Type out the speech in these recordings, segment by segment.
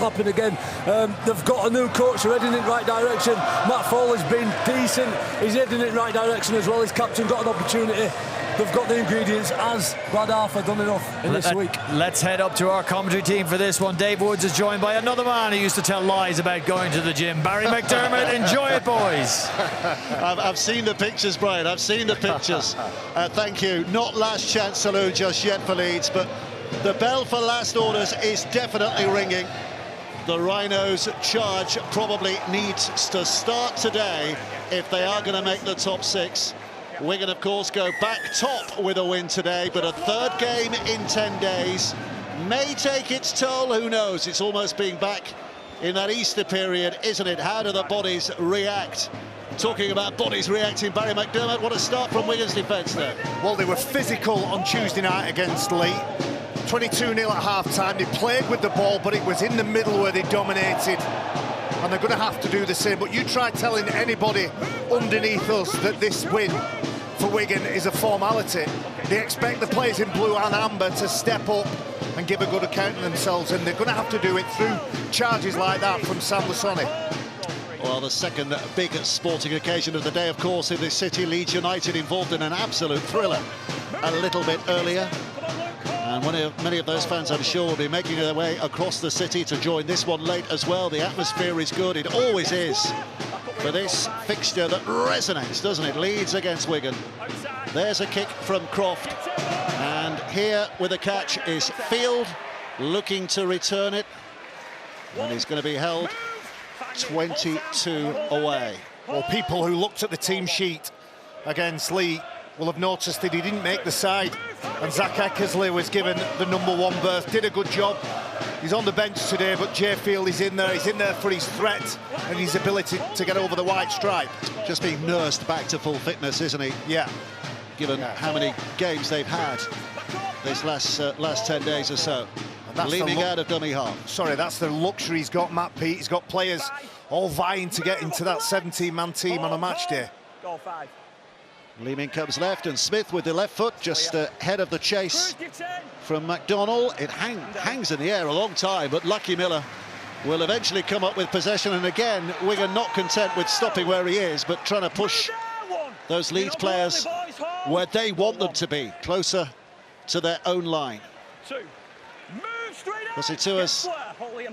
happen again. They've got a new coach, they're heading in the right direction. Matt Foley's been decent, he's heading in the right direction as well. His captain got an opportunity. They've got the ingredients, as Brad Arthur done enough in this week. Let's head up to our commentary team for this one. Dave Woods is joined by another man who used to tell lies about going to the gym. Barry McDermott, enjoy it, boys. I've seen the pictures, Brian. I've seen the pictures. Thank you. Not last chance saloon just yet for Leeds, but the bell for last orders is definitely ringing. The Rhinos' charge probably needs to start today if they are going to make the top 6. Wigan, of course, go back top with a win today, but a third game in 10 days may take its toll. Who knows? It's almost being back in that Easter period, isn't it? How do the bodies react? Talking about bodies reacting, Barry McDermott, what a start from Wigan's defence there. Well, they were physical on Tuesday night against Leeds. 22-0 at half-time. They played with the ball, but it was in the middle where they dominated. And they're going to have to do the same. But you try telling anybody underneath us that this win for Wigan is a formality. They expect the players in blue and amber to step up and give a good account of themselves, and they're going to have to do it through charges like that from Sam Lasoni. Well, the second big sporting occasion of the day, of course, in this city, Leeds United involved in an absolute thriller a little bit earlier. And many of those fans, I'm sure, will be making their way across the city to join this one late as well. The atmosphere is good, it always is, for this fixture that resonates, doesn't it? Leeds against Wigan. There's a kick from Croft, and here with a catch is Field, looking to return it, and he's going to be held 22 away. Well, people who looked at the team sheet against Leeds will have noticed that he didn't make the side, and Zach Eckersley was given the #1 berth. Did a good job. He's on the bench today, but Jay Field is in there. He's in there for his threat and his ability to get over the white stripe. Just being nursed back to full fitness, isn't he? Yeah. Given how many games they've had this last 10 days or so. Leaving out of dummy half. Sorry, that's the luxury he's got, Matt Pete. He's got players all vying to get into that 17-man team on a match day. Leeming comes left, and Smith with the left foot just ahead of the chase from McDonnell. It hangs in the air a long time, but Lucky Miller will eventually come up with possession. And again, Wigan not content with stopping where he is, but trying to push those Leeds players where they want them to be, closer to their own line. Fusitua's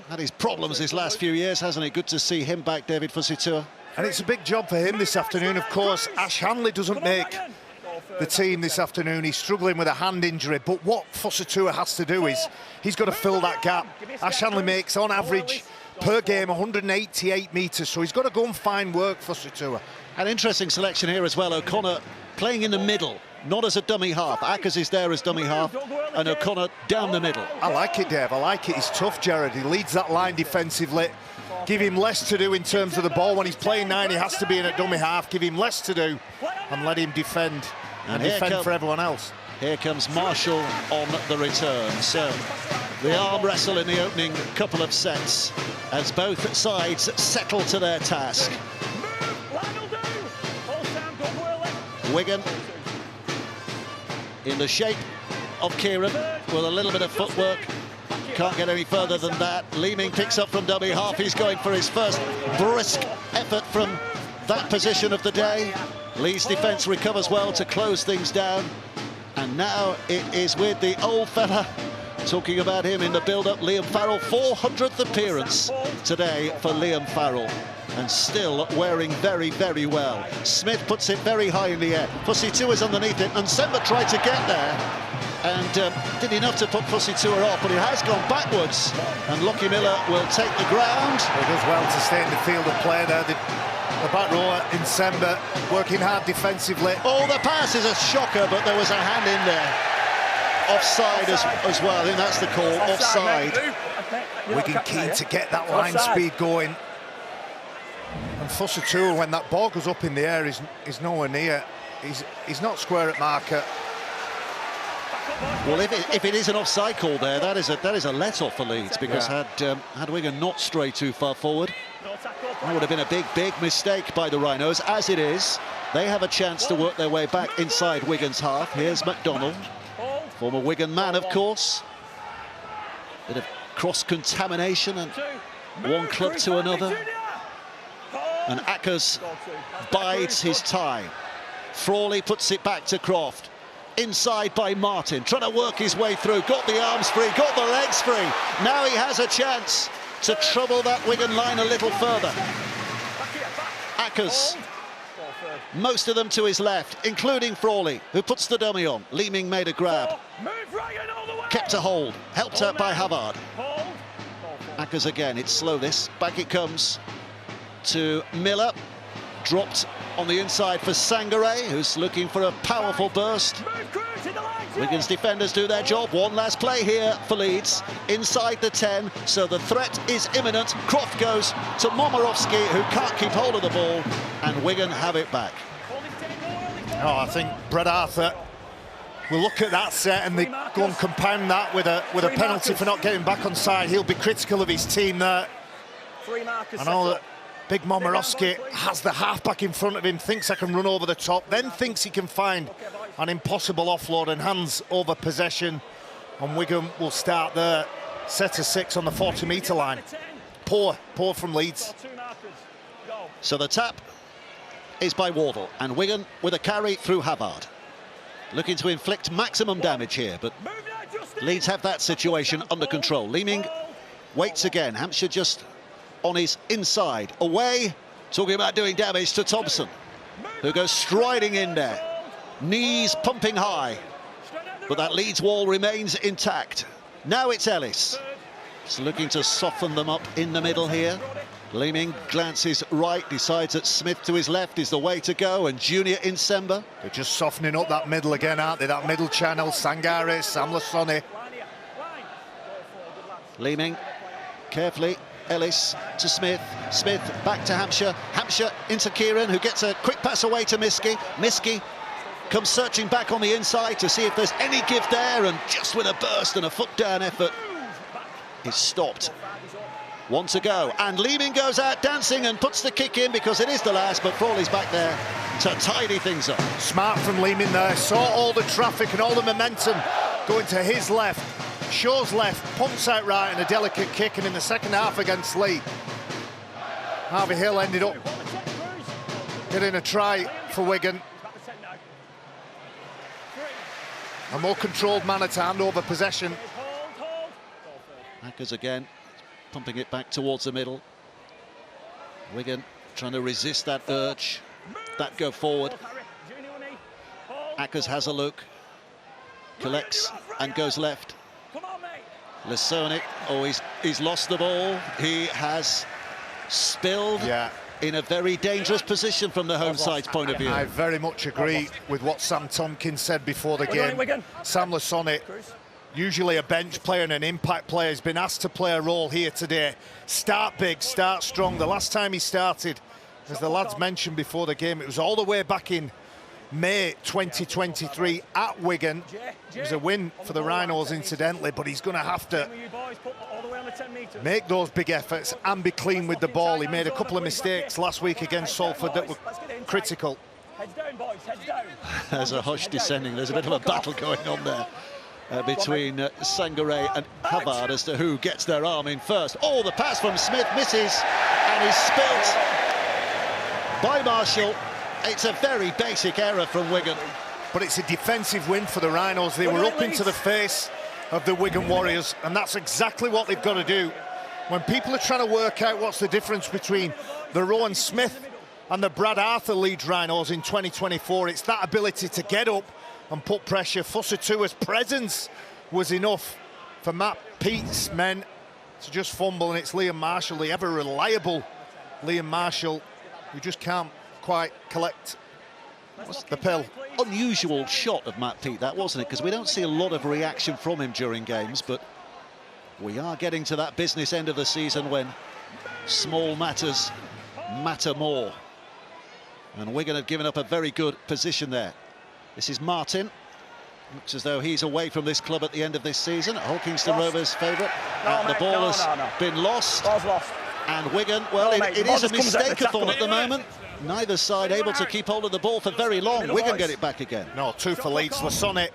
had his problems his last few years, hasn't he? Good to see him back, David Fusitua. And it's a big job for him this afternoon. Of course, Ash Hanley doesn't make the team this afternoon. He's struggling with a hand injury. But what Fusitua has to do is he's got to fill that gap. Ash Hanley makes, on average, per game, 188 metres. So he's got to go and find work, Fusitua. An interesting selection here as well. O'Connor playing in the middle, not as a dummy half. Ackers is there as dummy half, and O'Connor down the middle. I like it, Dave. I like it. He's tough, Gerard. He leads that line defensively. Give him less to do in terms of the ball. When he's playing 9, he has to be in a dummy half. Give him less to do and let him defend and defend for everyone else. Here comes Marshall on the return. So the arm wrestle in the opening couple of sets as both sides settle to their task. Wigan in the shape of Kieran with a little bit of footwork. Can't get any further than that. Leeming picks up from dummy half. He's going for his first brisk effort from that position of the day. Lee's defence recovers well to close things down. And now it is with the old fella. Talking about him in the build-up, Liam Farrell. 400th appearance today for Liam Farrell. And still wearing very, very well. Smith puts it very high in the air. Fusitua is underneath it, and Semba tried to get there. And did enough to put Fusitua off, but he has gone backwards. And Lucky Miller will take the ground. He does well to stay in the field of play there. The back rower in Semba working hard defensively. Oh, the pass is a shocker, but there was a hand in there. Offside as well. I think that's the call. Offside. Wigan keen to get that line speed going. And Fusitua, when that ball goes up in the air, is nowhere near. He's not square at marker. Well, if it is an offside call there, that is a let-off for Leeds, because had Wigan not strayed too far forward, that would have been a big mistake by the Rhinos. As it is, they have a chance to work their way back inside Wigan's half. Here's McDonnell, former Wigan man, of course. Bit of cross-contamination and one club to another. And Ackers bides his time. Frawley puts it back to Croft. Inside by Martin, trying to work his way through. Got the arms free, got the legs free. Now he has a chance to trouble that Wigan line a little further. Ackers, most of them to his left, including Frawley, who puts the dummy on. Leeming made a grab. Kept a hold, helped out by Havard. Ackers again, it's slow this. Back it comes to Miller. Dropped on the inside for Sangaré, who's looking for a powerful burst. Wigan's defenders do their job. One last play here for Leeds, inside the 10, so the threat is imminent. Croft goes to Momorowski, who can't keep hold of the ball, and Wigan have it back. Oh, I think Brad Arthur will look at that set and they go and compound that with a penalty for not getting back on side. He'll be critical of his team there. I know that Big Momorowski has the halfback in front of him, thinks I can run over the top, then thinks he can find an impossible offload and hands over possession. And Wigan will start their set of 6 on the 40-metre line. Poor from Leeds. So the tap is by Wardle, and Wigan with a carry through Havard. Looking to inflict maximum damage here, but Leeds have that situation under control. Leeming waits again. Hampshire just on his inside, away, talking about doing damage to Thompson, who goes striding in there, knees pumping high, but that Leeds wall remains intact. Now it's Ellis, just looking to soften them up in the middle here. Leeming glances right, decides that Smith to his left is the way to go, and Junior Insemba. They're just softening up that middle again, aren't they? That middle channel, Sangaré, Sam Lasoni. Leeming carefully. Ellis to Smith, Smith back to Hampshire, Hampshire into Kieran, who gets a quick pass away to Miski. Miski comes searching back on the inside to see if there's any give there, and just with a burst and a foot down effort, he's stopped. One to go, and Leeming goes out dancing and puts the kick in because it is the last, but Frawley's back there to tidy things up. Smart from Leeming there, saw all the traffic and all the momentum going to his left. Shaw's left, pumps out right, and a delicate kick, and in the second half against Lee, Harvey Hill ended up getting a try for Wigan. A more controlled manner to hand over possession. Ackers again, pumping it back towards the middle. Wigan trying to resist that urge, that go forward. Ackers has a look, collects and goes left. Lasoni, oh, he's lost the ball. He has spilled in a very dangerous position from the home side's point of view. I very much agree with what Sam Tompkins said before the game. Sam Lasoni, usually a bench player and an impact player, has been asked to play a role here today. Start big, start strong. The last time he started, as the lads mentioned before the game, it was all the way back in May 2023 at Wigan. It was a win for the Rhinos, incidentally, but he's going to have to make those big efforts and be clean with the ball. He made a couple of mistakes last week against Salford that were critical. There's a hush descending. There's a bit of a battle going on there between Sangaré and Havard as to who gets their arm in first. Oh, the pass from Smith misses, and he's spilt by Marshall. It's a very basic error from Wigan. But it's a defensive win for the Rhinos. They were up into the face of the Wigan Warriors, and that's exactly what they've got to do. When people are trying to work out what's the difference between the Rowan Smith and the Brad Arthur Leeds Rhinos in 2024, it's that ability to get up and put pressure. Fusatua's presence was enough for Matt Pete's men to just fumble, and it's Liam Marshall, the ever reliable Liam Marshall, who just can't quite collect the pill. Unusual shot of Matt Pete, that, wasn't it? Because we don't see a lot of reaction from him during games, but we are getting to that business end of the season when small matters matter more. And Wigan have given up a very good position there. This is Martin. Looks as though he's away from this club at the end of this season. Hulkingston Rovers' favourite. The ball has been lost. And Wigan, well, it is a mistake-a-thon at the moment. Neither side able to keep hold of the ball for very long. Wigan get it back again. No, 2 for Leeds. Lasoni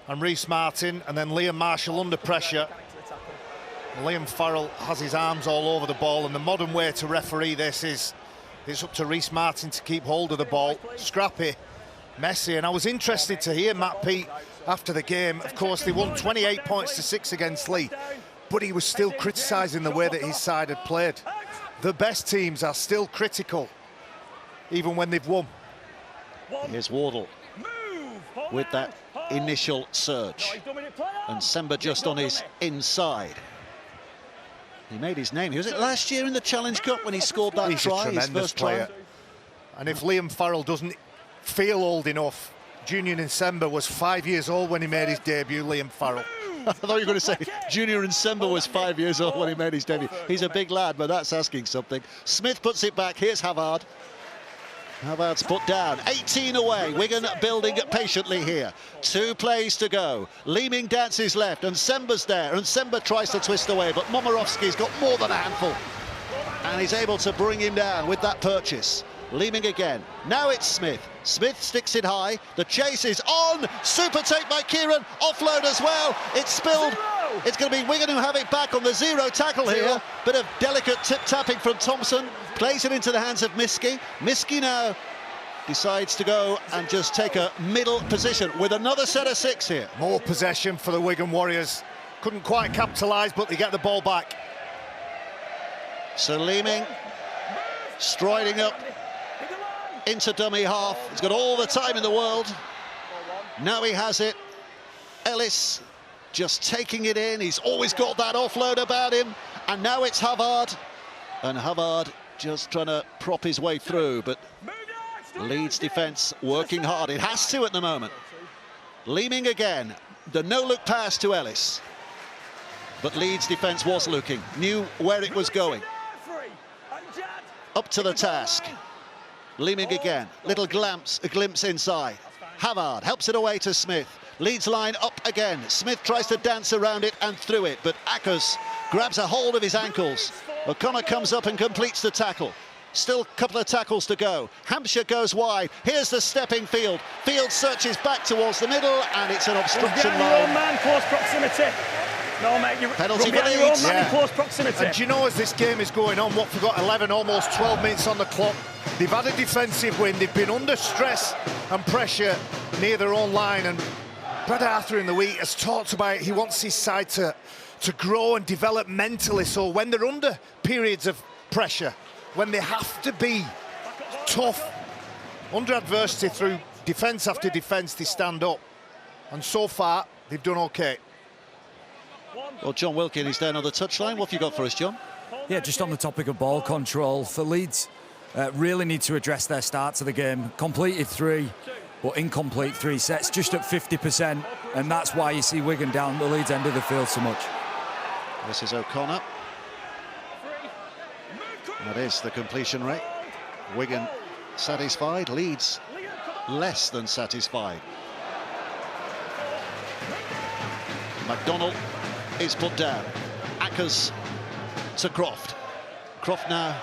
and Reece Martin, and then Liam Marshall under pressure. Liam Farrell has his arms all over the ball, and the modern way to referee this is it's up to Rhys Martin to keep hold of the ball. Scrappy, messy, and I was interested to hear Matt Peat after the game. Of course, they won 28 points to 6 against Lee, but he was still criticising the way that his side had played. The best teams are still critical, even when they've won. Here's Wardle with that initial surge, and Semba just on his inside. He made his name. Was it last year in the Challenge Cup when he scored that He's try, a tremendous his first player. try? And if Liam Farrell doesn't feel old enough, Junior Nsemba was 5 years old when he made his debut, Liam Farrell. I thought you were going to say Junior Nsemba was 5 years old when he made his debut. He's a big lad, but that's asking something. Smith puts it back. Here's Havard. Havard's put down. 18 away. Wigan building patiently here. 2 plays to go. Leeming dances left, and Semba's there. And Semba tries to twist away, but Momirovski's got more than a handful. And he's able to bring him down with that purchase. Leeming again. Now it's Smith. Smith sticks it high. The chase is on. Super take by Kieran. Offload as well. It's spilled. It's going to be Wigan who have it back on the 0 tackle here. Bit of delicate tip-tapping from Thompson. Plays it into the hands of Miski. Miski now decides to go and just take a middle position with another set of 6 here. More possession for the Wigan Warriors. Couldn't quite capitalise, but they get the ball back. So Leeming striding up into dummy half. He's got all the time in the world. Now he has it. Ellis just taking it in. He's always got that offload about him. And now it's Havard. And Havard just trying to prop his way through, but Leeds defence working hard. It has to at the moment. Leeming again. The no-look pass to Ellis. But Leeds defence was looking, knew where it was going. Up to the task. Leeming again. Little glimpse inside. Havard helps it away to Smith. Leeds line up again. Smith tries to dance around it and through it, but Akers grabs a hold of his ankles. O'Connor comes up and completes the tackle. Still a couple of tackles to go. Hampshire goes wide. Here's the stepping Field. Field searches back towards the middle, and it's an obstruction line. Your own man, close proximity. No, mate, you're penalty for your own Leeds. man in close proximity. And do you know, as this game is going on, Watford got 11, almost 12 minutes on the clock. They've had a defensive win. They've been under stress and pressure near their own line. And Brad Arthur in the week has talked about he wants his side to grow and develop mentally. So when they're under periods of pressure, when they have to be tough under adversity through defence after defence, they stand up. And so far, they've done okay. Well, John Wilkin is down on the touchline. What have you got for us, John? Yeah, just on the topic of ball control, for Leeds, really need to address their start to the game. Completed 3, but incomplete 3 sets, just at 50%, and that's why you see Wigan down the Leeds end of the field so much. This is O'Connor. That is the completion rate. Wigan satisfied, Leeds less than satisfied. McDonald is put down. Akers to Croft. Croft now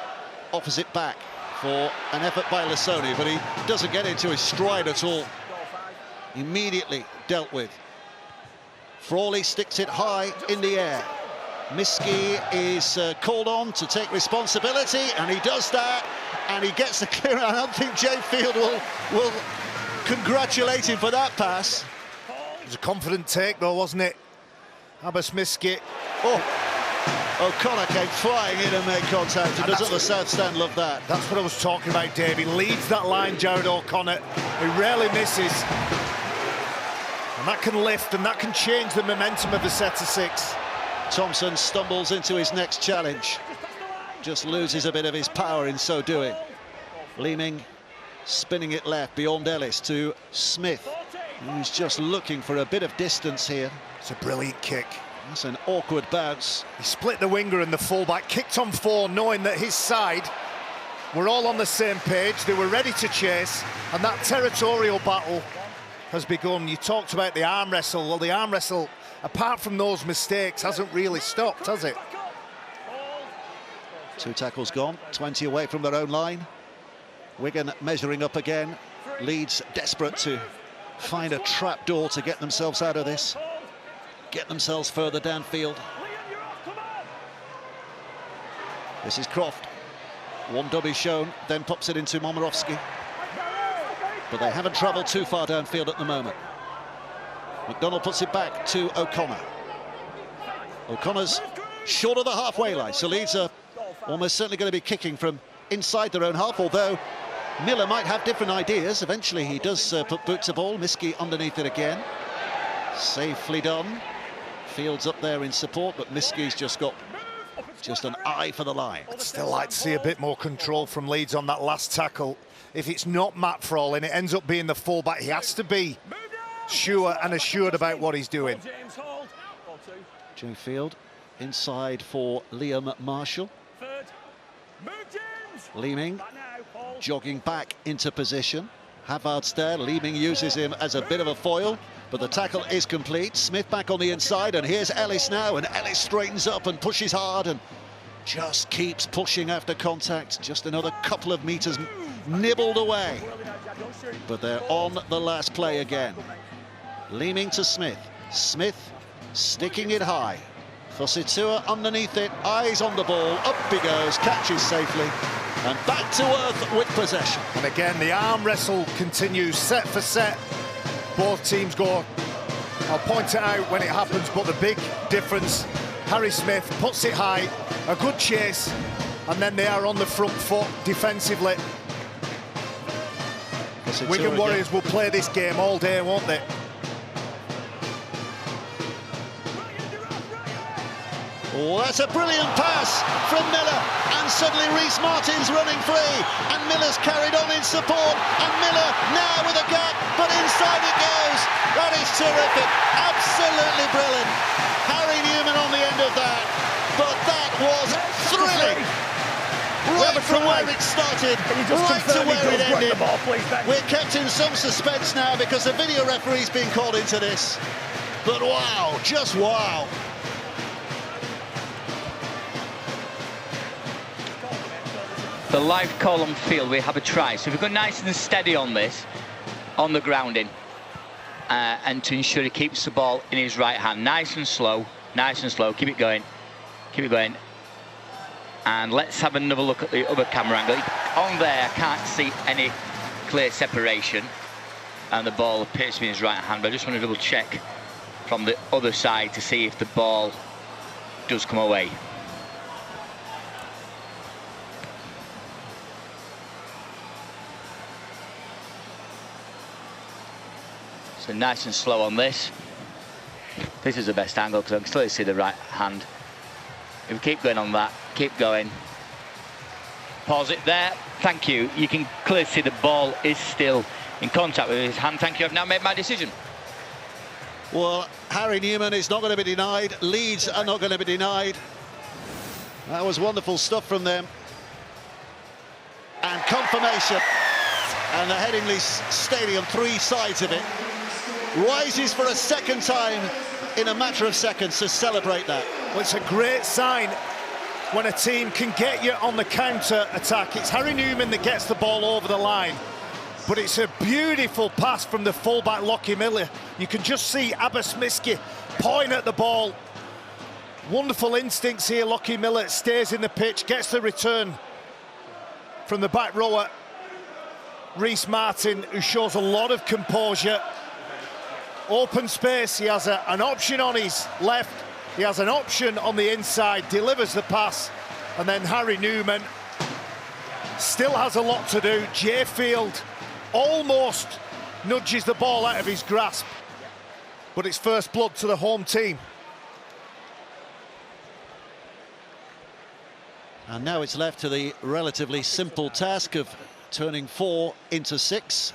offers it back for an effort by Lasoni, but he doesn't get into his stride at all. Immediately dealt with. Frawley sticks it high in the air. Miski is called on to take responsibility, and he does that, and he gets the clear. I don't think Jay Field will congratulate him for that pass. It was a confident take, though, wasn't it? Abbas Miski. Oh, O'Connor came flying in and made contact. And doesn't the South Stand love that? That's what I was talking about, Dave. He leads that line, Jared O'Connor. He rarely misses. And that can lift, and that can change the momentum of the set of 6. Thompson stumbles into his next challenge. Just loses a bit of his power in so doing. Leeming spinning it left beyond Ellis to Smith, who's just looking for a bit of distance here. It's a brilliant kick. That's an awkward bounce. He split the winger and the fullback, kicked on 4, knowing that his side were all on the same page. They were ready to chase, and that territorial battle has begun. You talked about the arm wrestle. Well, the arm wrestle, apart from those mistakes, hasn't really stopped, has it? 2 tackles gone, 20 away from their own line. Wigan measuring up again. Leeds desperate to find a trapdoor to get themselves out of this. Get themselves further downfield. This is Croft. One dummy shown, then pops it into Momirovski. But they haven't travelled too far downfield at the moment. McDonald puts it back to O'Connor. O'Connor's short of the halfway line, so Leeds are almost certainly going to be kicking from inside their own half, although Miller might have different ideas. Eventually he does put boots of ball. Miski underneath it again. Safely done. Fields up there in support, but Miski's just got an eye for the line. I'd still like to see a bit more control from Leeds on that last tackle. If it's not Matt Frawley and it ends up being the fullback, he has to be sure and assured about what he's doing. Joe Field inside for Liam Marshall. Leeming jogging back into position. Havard's there. Leeming uses him as a bit of a foil, but the tackle is complete. Smith back on the inside, and here's Ellis now, and Ellis straightens up and pushes hard and just keeps pushing after contact. Just another couple of meters nibbled away, but they're on the last play again. Leeming to Smith. Smith sticking it high. Fositua underneath it, eyes on the ball, up he goes, catches safely, and back to earth with possession. And again, the arm wrestle continues, set for set. Both teams go, I'll point it out when it happens, but the big difference, Harry Smith puts it high, a good chase, and then they are on the front foot defensively. Wigan Warriors will play this game all day, won't they? Oh, that's a brilliant pass from Miller, and suddenly Reece Martin's running free, and Miller's carried on in support, and Miller now with a gap, but inside it goes. That is terrific, absolutely brilliant. Harry Newman on the end of that, but that was thrilling. Right from where it started, right to where it ended. We're kept in some suspense now because the video referee's been called into this. But wow, just wow. The live call on field, we have a try. So if we go nice and steady on this, on the grounding, and to ensure he keeps the ball in his right hand, nice and slow, keep it going, And let's have another look at the other camera angle. On there, I can't see any clear separation, and the ball appears to be in his right hand, but I just want to double check from the other side to see if the ball does come away. So nice and slow on this. This is the best angle because I can clearly see the right hand. If we keep going on that, keep going. Pause it there. Thank you. You can clearly see the ball is still in contact with his hand. Thank you. I've now made my decision. Well, Harry Newman is not going to be denied. Leeds are not going to be denied. That was wonderful stuff from them. And confirmation. And the Headingley Stadium, three sides of it, rises for a second time in a matter of seconds to celebrate that. Well, it's a great sign when a team can get you on the counter-attack. It's Harry Newman that gets the ball over the line, but it's a beautiful pass from the fullback, Lockie Miller. You can just see Abbas Miski pointing at the ball. Wonderful instincts here. Lockie Miller stays in the pitch, gets the return from the back rower, Reece Martin, who shows a lot of composure. Open space, he has an option on his left, he has an option on the inside, delivers the pass, and then Harry Newman still has a lot to do. Jay Field almost nudges the ball out of his grasp, but it's first blood to the home team. And now it's left to the relatively simple task of turning 4 into 6.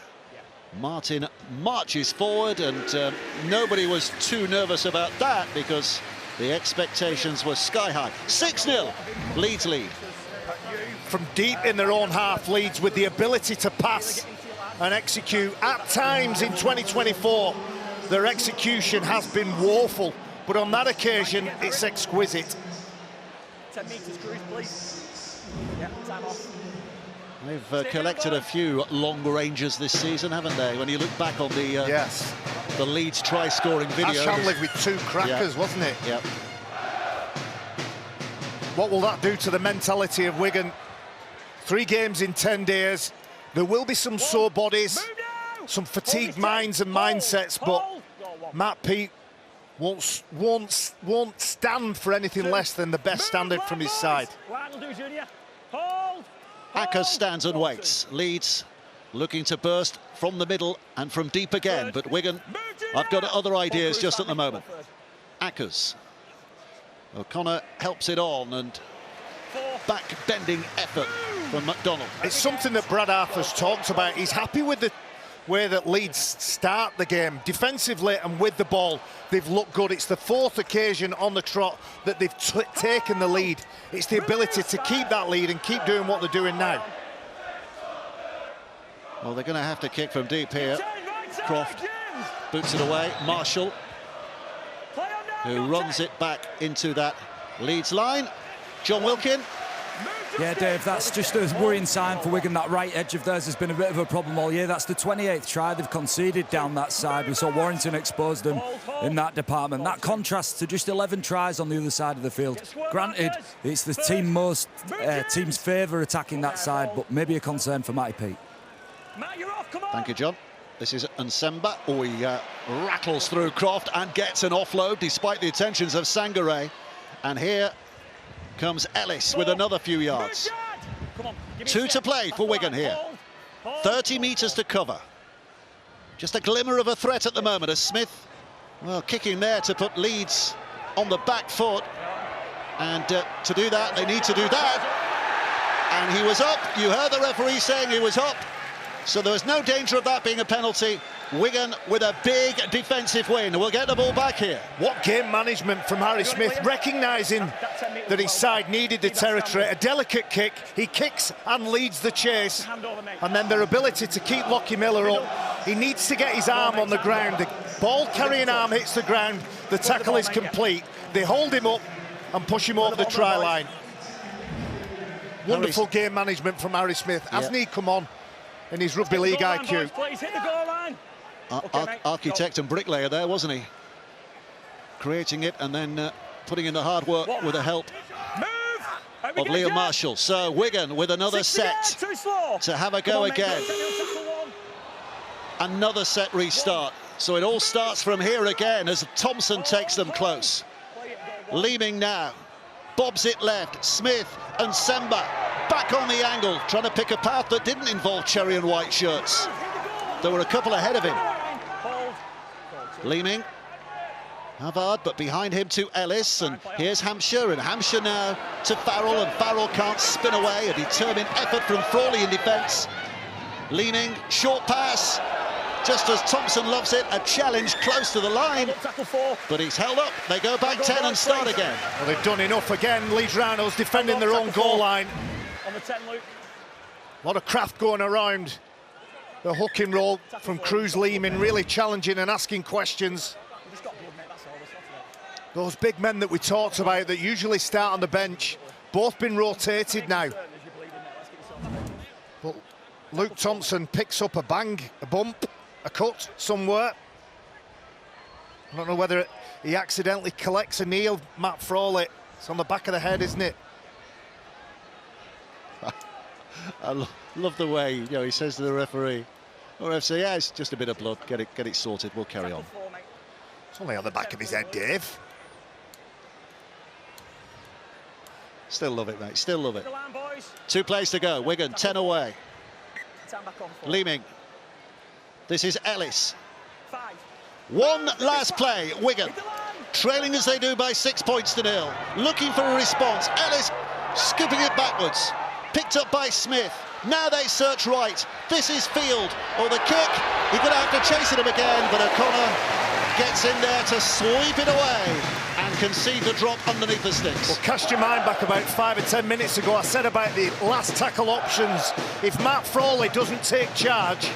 Martin marches forward, and nobody was too nervous about that because the expectations were sky high. 6-0, Leeds lead. From deep in their own half, Leeds with the ability to pass and execute. At times in 2024, their execution has been woeful, but on that occasion, it's exquisite. 10 metres, Cruz, please. Yeah, time off. They've collected a few long ranges this season, haven't they? When you look back on the the Leeds try-scoring video. Ash Hanley with 2 crackers, wasn't it? Yep. What will that do to the mentality of Wigan? 3 games in 10 days. There will be some sore bodies, some fatigued minds and mindsets, but Matt Pete won't stand for anything less than the best standard from his side. Ackers stands and waits. Leeds looking to burst from the middle and from deep again, but Wigan, I've got other ideas just at the moment. Ackers. O'Connor helps it on, and back-bending effort from McDonald. It's something that Brad Arthur's talked about. He's happy with the way that Leeds start the game. Defensively and with the ball, they've looked good. It's the 4th occasion on the trot that they've taken the lead. It's the ability to keep that lead and keep doing what they're doing now. Well, they're going to have to kick from deep here. Croft boots it away. Marshall, who runs it back into that Leeds line. John Wilkin. Yeah, Dave, that's just a worrying sign for Wigan. That right edge of theirs has been a bit of a problem all year. That's the 28th try they've conceded down that side. We saw Warrington expose them in that department. That contrasts to just 11 tries on the other side of the field. Granted, it's the team's favour attacking that side, but maybe a concern for Matty Pete. Thank you, John. This is Nsemba. Oh, he rattles through Croft and gets an offload despite the attentions of Sangare. And here comes Ellis with another few yards. 2 to play for Wigan here. 30 metres to cover. Just a glimmer of a threat at the moment as Smith, well, kicking there to put Leeds on the back foot. And to do that, they need to do that. And he was up. You heard the referee saying he was up. So there was no danger of that being a penalty. Wigan with a big defensive win. We'll get the ball back here. What game management from Harry Smith, recognising that his side needed the territory. A delicate kick, he kicks and leads the chase. And then their ability to keep Lockie Miller up. He needs to get his arm on the ground. The ball-carrying arm hits the ground. The tackle is complete. They hold him up and push him over the try line. Wonderful game management from Harry Smith. Hasn't he come on in his rugby league IQ? Architect and bricklayer there, wasn't he? Creating it and then putting in the hard work with the help of Liam Marshall. So Wigan with another set to have a go again. Another set restart. So it all starts from here again as Thompson takes them close. Leeming now. Bobs it left. Smith and Nsemba back on the angle, trying to pick a path that didn't involve cherry and white shirts. There were a couple ahead of him. Leeming, Havard, but behind him to Ellis, and here's Hampshire, and Hampshire now to Farrell, and Farrell can't spin away. A determined effort from Frawley in defence. Leeming, short pass, just as Thompson loves it, a challenge close to the line, but he's held up. They go back 10 and start again. Well, they've done enough again. Leeds Rhinos defending their own goal line. A lot of craft going around. The hook and roll from Cruz Leeming, really challenging and asking questions. Those big men that we talked about that usually start on the bench, both been rotated now. But Luke Thompson picks up a bang, a bump, a cut somewhere. I don't know whether he accidentally collects a knee. Matt Frawley, it's on the back of the head, isn't it? I love the way, he says to the referee, or FC, yeah, it's just a bit of blood, get it sorted, we'll carry on. It's only on the back of his head, Dave. Still love it, mate, still love it. 2 plays to go, Wigan 10 away. Leeming. This is Ellis. 1 last play, Wigan. Trailing as they do by 6 points to 0. Looking for a response. Ellis scooping it backwards. Picked up by Smith. Now they search right. This is Field. Or the kick. He's going to have to chase it him again, but O'Connor gets in there to sweep it away and concede the drop underneath the sticks. Well, cast your mind back about 5 or 10 minutes ago. I said about the last tackle options. If Matt Frawley doesn't take charge,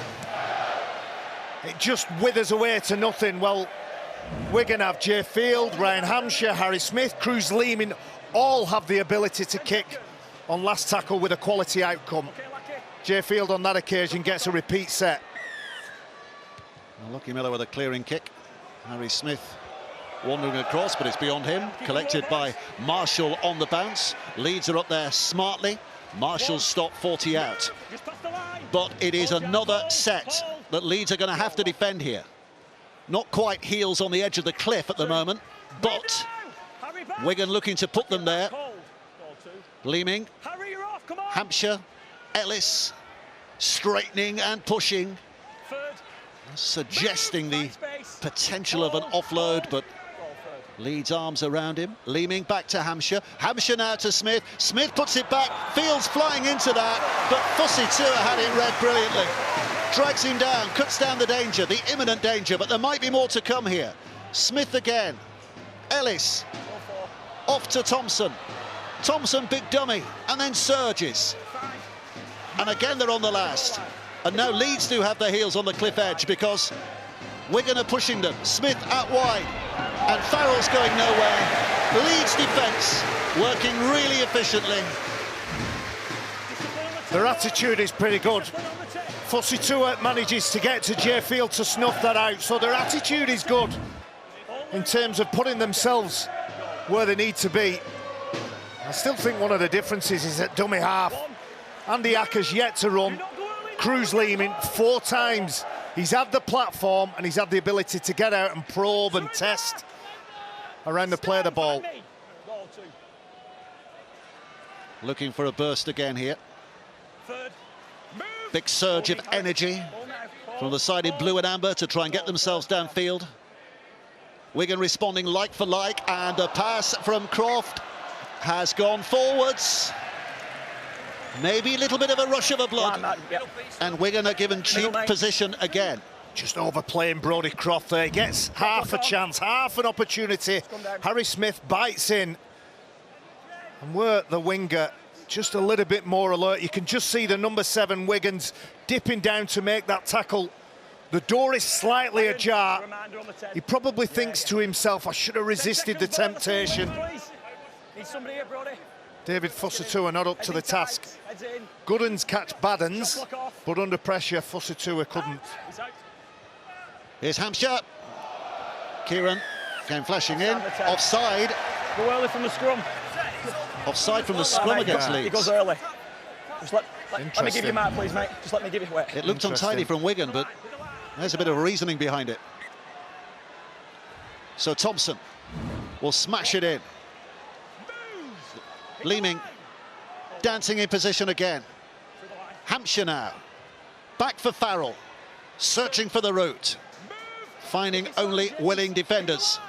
it just withers away to nothing. Well, Wigan have Jay Field, Ryan Hampshire, Harry Smith, Cruz Leeming, all have the ability to kick on last tackle with a quality outcome. Jay Field on that occasion gets a repeat set. Well, Lockie Miller with a clearing kick. Harry Smith wandering across, but it's beyond him. Collected by Marshall on the bounce. Leeds are up there smartly. Marshall's stopped 40 out. But it is another set that Leeds are going to have to defend here. Not quite heels on the edge of the cliff at the moment, but Wigan looking to put them there. Leeming, Hampshire, Ellis, straightening and pushing, suggesting the potential of an offload, but Leeds arms around him. Leeming back to Hampshire. Hampshire now to Smith. Smith puts it back. Fields flying into that, but Fussy Tua had it read brilliantly. Drags him down, cuts down the danger, the imminent danger, but there might be more to come here. Smith again. Ellis. Off to Thompson. Thompson, big dummy, and then surges. And again they're on the last. And now Leeds do have their heels on the cliff edge because Wigan are pushing them. Smith out wide, and Farrell's going nowhere. Leeds defence working really efficiently. Their attitude is pretty good. Fussy Tua manages to get to Jay Field to snuff that out, so their attitude is good in terms of putting themselves where they need to be. I still think one of the differences is at dummy half, Andy Acker's yet to run. Cruz Leeming 4 times. He's had the platform and he's had the ability to get out and probe and test around the play of the ball. Looking for a burst again here. Big surge of energy from the side in blue and amber to try and get themselves downfield. Wigan responding like for like, and a pass from Croft has gone forwards. Maybe a little bit of a rush of a blood. And Wigan are given cheap position again. Just overplaying Brodie Croft there. He gets half a chance, half an opportunity. Harry Smith bites in. And were the winger just a little bit more alert. You can just see the number 7 Wiggins dipping down to make that tackle. The door is slightly ajar. He probably thinks to himself, I should have resisted the temptation. David Fussy Tua not up to the task. Goodens catch Baddens, but under pressure, Fussy Tua couldn't. Here's Hampshire. Kieran came flashing in. Offside. Go early from the scrum. Offside from the scrum against Leeds. He goes early. Just let me give you Mark, please, mate. Just let me give you wait. It looked untidy from Wigan, but there's a bit of reasoning behind it. So Thompson will smash it in. Leeming dancing in position again. Hampshire now. Back for Farrell. Searching for the route. Finding only willing defenders.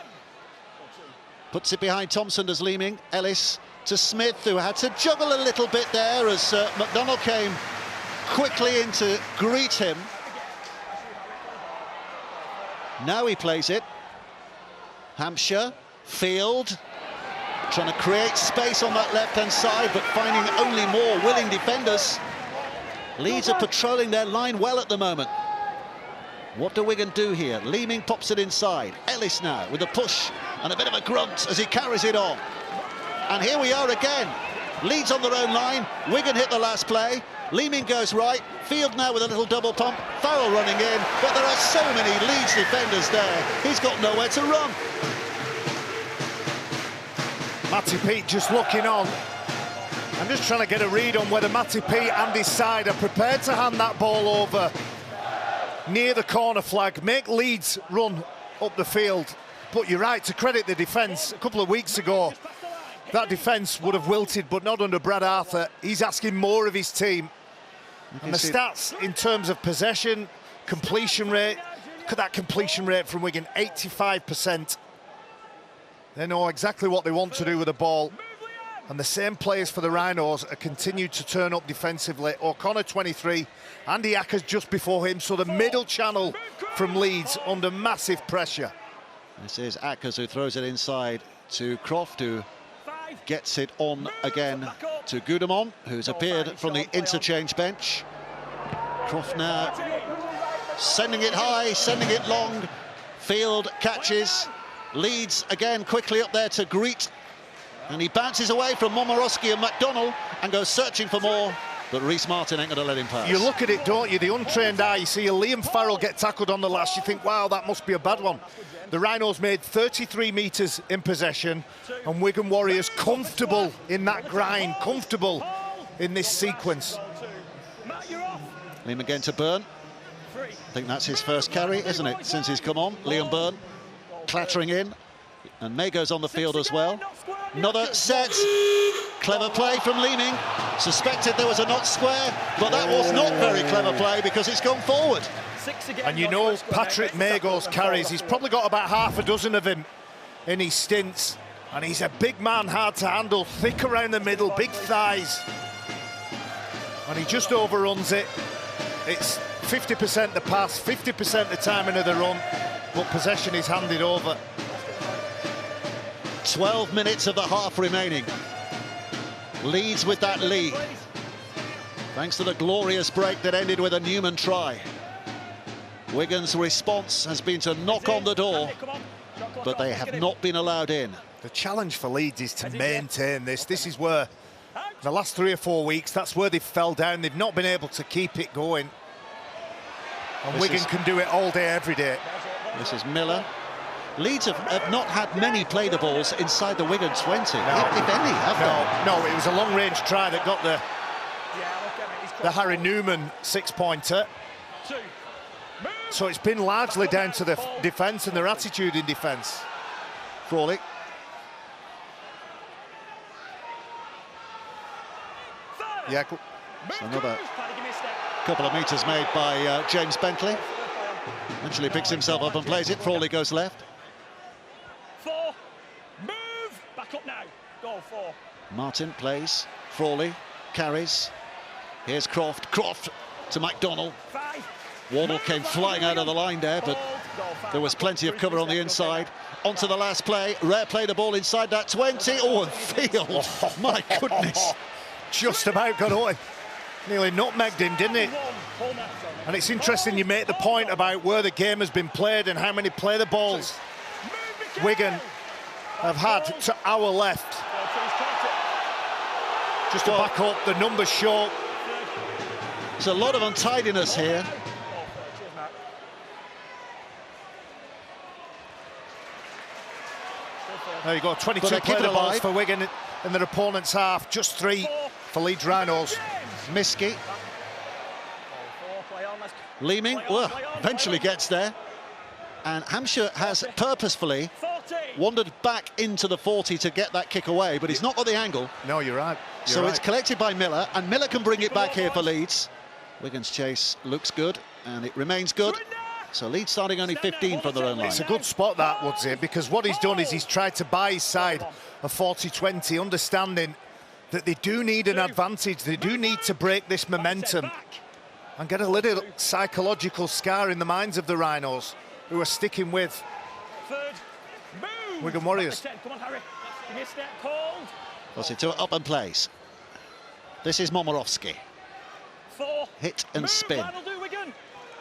Puts it behind Thompson as Leeming. Ellis to Smith, who had to juggle a little bit there as McDonald came quickly in to greet him. Now he plays it. Hampshire, Field, trying to create space on that left-hand side, but finding only more willing defenders. Leeds are patrolling their line well at the moment. What do Wigan do here? Leeming pops it inside. Ellis now with a push and a bit of a grunt as he carries it on. And here we are again. Leeds on their own line. Wigan hit the last play. Leeming goes right. Field now with a little double pump. Farrell running in. But there are so many Leeds defenders there. He's got nowhere to run. Matty Peet just looking on. I'm just trying to get a read on whether Matty Peet and his side are prepared to hand that ball over near the corner flag, make Leeds run up the field. But you're right, to credit the defence, a couple of weeks ago, that defence would have wilted, but not under Brad Arthur. He's asking more of his team. And the stats in terms of possession, completion rate, look at that completion rate from Wigan, 85%. They know exactly what they want to do with the ball. And the same players for the Rhinos are continued to turn up defensively. O'Connor 23, Andy Acker's just before him, so the middle channel from Leeds under massive pressure. This is Ackers who throws it inside to Croft, who gets it on again to Gudemon, who's appeared from the interchange bench. Croft now sending it high, sending it long. Field catches. Leeds again quickly up there to greet. And he bounces away from Momorowski and McDonald and goes searching for more. But Reece Martin ain't going to let him pass. You look at it, don't you? The untrained eye, you see a Liam Farrell get tackled on the last, you think, wow, that must be a bad one. The Rhinos made 33 metres in possession, and Wigan Warriors comfortable in that grind, comfortable in this sequence. Liam again to Byrne. I think that's his first carry, isn't it, since he's come on? Liam Byrne clattering in, and Mago's on the field as well. Another set. Clever play from Leeming. Suspected there was a not square, but that was not very clever play because it's gone forward. And you know Patrick Mago's carries, he's probably got about half a dozen of him in his stints. And he's a big man, hard to handle, thick around the middle, big thighs. And he just overruns it. It's 50% the pass, 50% the timing of the run, but possession is handed over. 12 minutes of the half remaining. Leeds with that lead, thanks to the glorious break that ended with a Newman try. Wigan's response has been to knock on the door, but they have not been allowed in. The challenge for Leeds is to maintain this. This is where, the last 3 or 4 weeks, that's where they fell down. They've not been able to keep it going. And Wigan can do it all day, every day. This is Miller. Leeds have not had many play the balls inside the Wigan 20, if any, have they? No, it was a long-range try that got the Harry Newman six-pointer. So it's been largely down to the defence and their attitude in defence. Frawley. Yeah. So another couple of metres made by James Bentley. Eventually picks himself up and plays it. Frawley goes left. 4. Move. Back up now. Go 4. Martin plays. Frawley carries. Here's Croft. Croft to McDonnell. 5. Wardle came flying out of the line there, but there was plenty of cover on the inside. On to the last play. Rare play the ball inside that 20. Oh, and Field. Oh, my goodness. Just about got away. Nearly nutmegged him, didn't it? And it's interesting you make the point about where the game has been played and how many play the balls Wigan have had to our left. Just to back up, the numbers show. There's a lot of untidiness here. There you go, 22 play the balls for Wigan in their opponent's half, just 3 for Leeds Rhinos. Miskey. Leeming, well, eventually gets there. And Hampshire has purposefully wandered back into the 40 to get that kick away, but he's not got the angle. No, you're right. So it's collected by Miller, and Miller can bring it back here for Leeds. Wigan's chase looks good, and it remains good. So Leeds starting only 15 from their own line. It's a good spot, that, Woodsy, because what he's done is he's tried to buy his side a 40-20, understanding that they do need an advantage. They do need to break this momentum and get a little psychological scar in the minds of the Rhinos, who are sticking with Wigan Warriors. Come on, Harry. Give me a step, cold. Posito up and plays. This is Momorowski. 4. Hit and spin. That'll do, Wigan.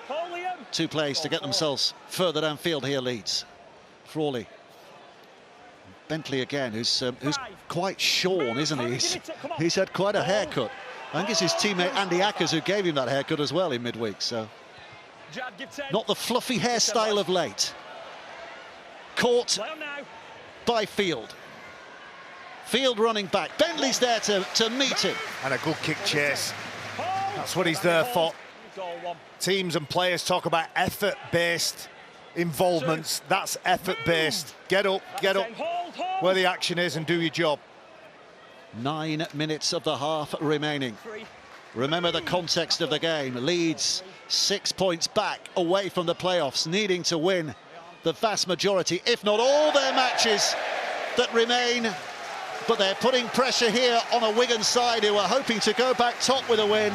Call Liam. 2 plays to get themselves further downfield here, Leeds. Frawley. Bentley again, who's quite shorn, isn't he? He's had quite a haircut. I think it's his teammate Andy Ackers who gave him that haircut as well in midweek, so not the fluffy hairstyle of late. Caught by Field. Field running back. Bentley's there to meet him. And a good kick chase. That's what he's there for. Teams and players talk about effort-based involvements. That's effort-based. Get up where the action is and do your job. 9 minutes of the half remaining. Remember the context of the game. Leeds 6 points back away from the playoffs, needing to win the vast majority, if not all their matches that remain. But they're putting pressure here on a Wigan side who are hoping to go back top with a win.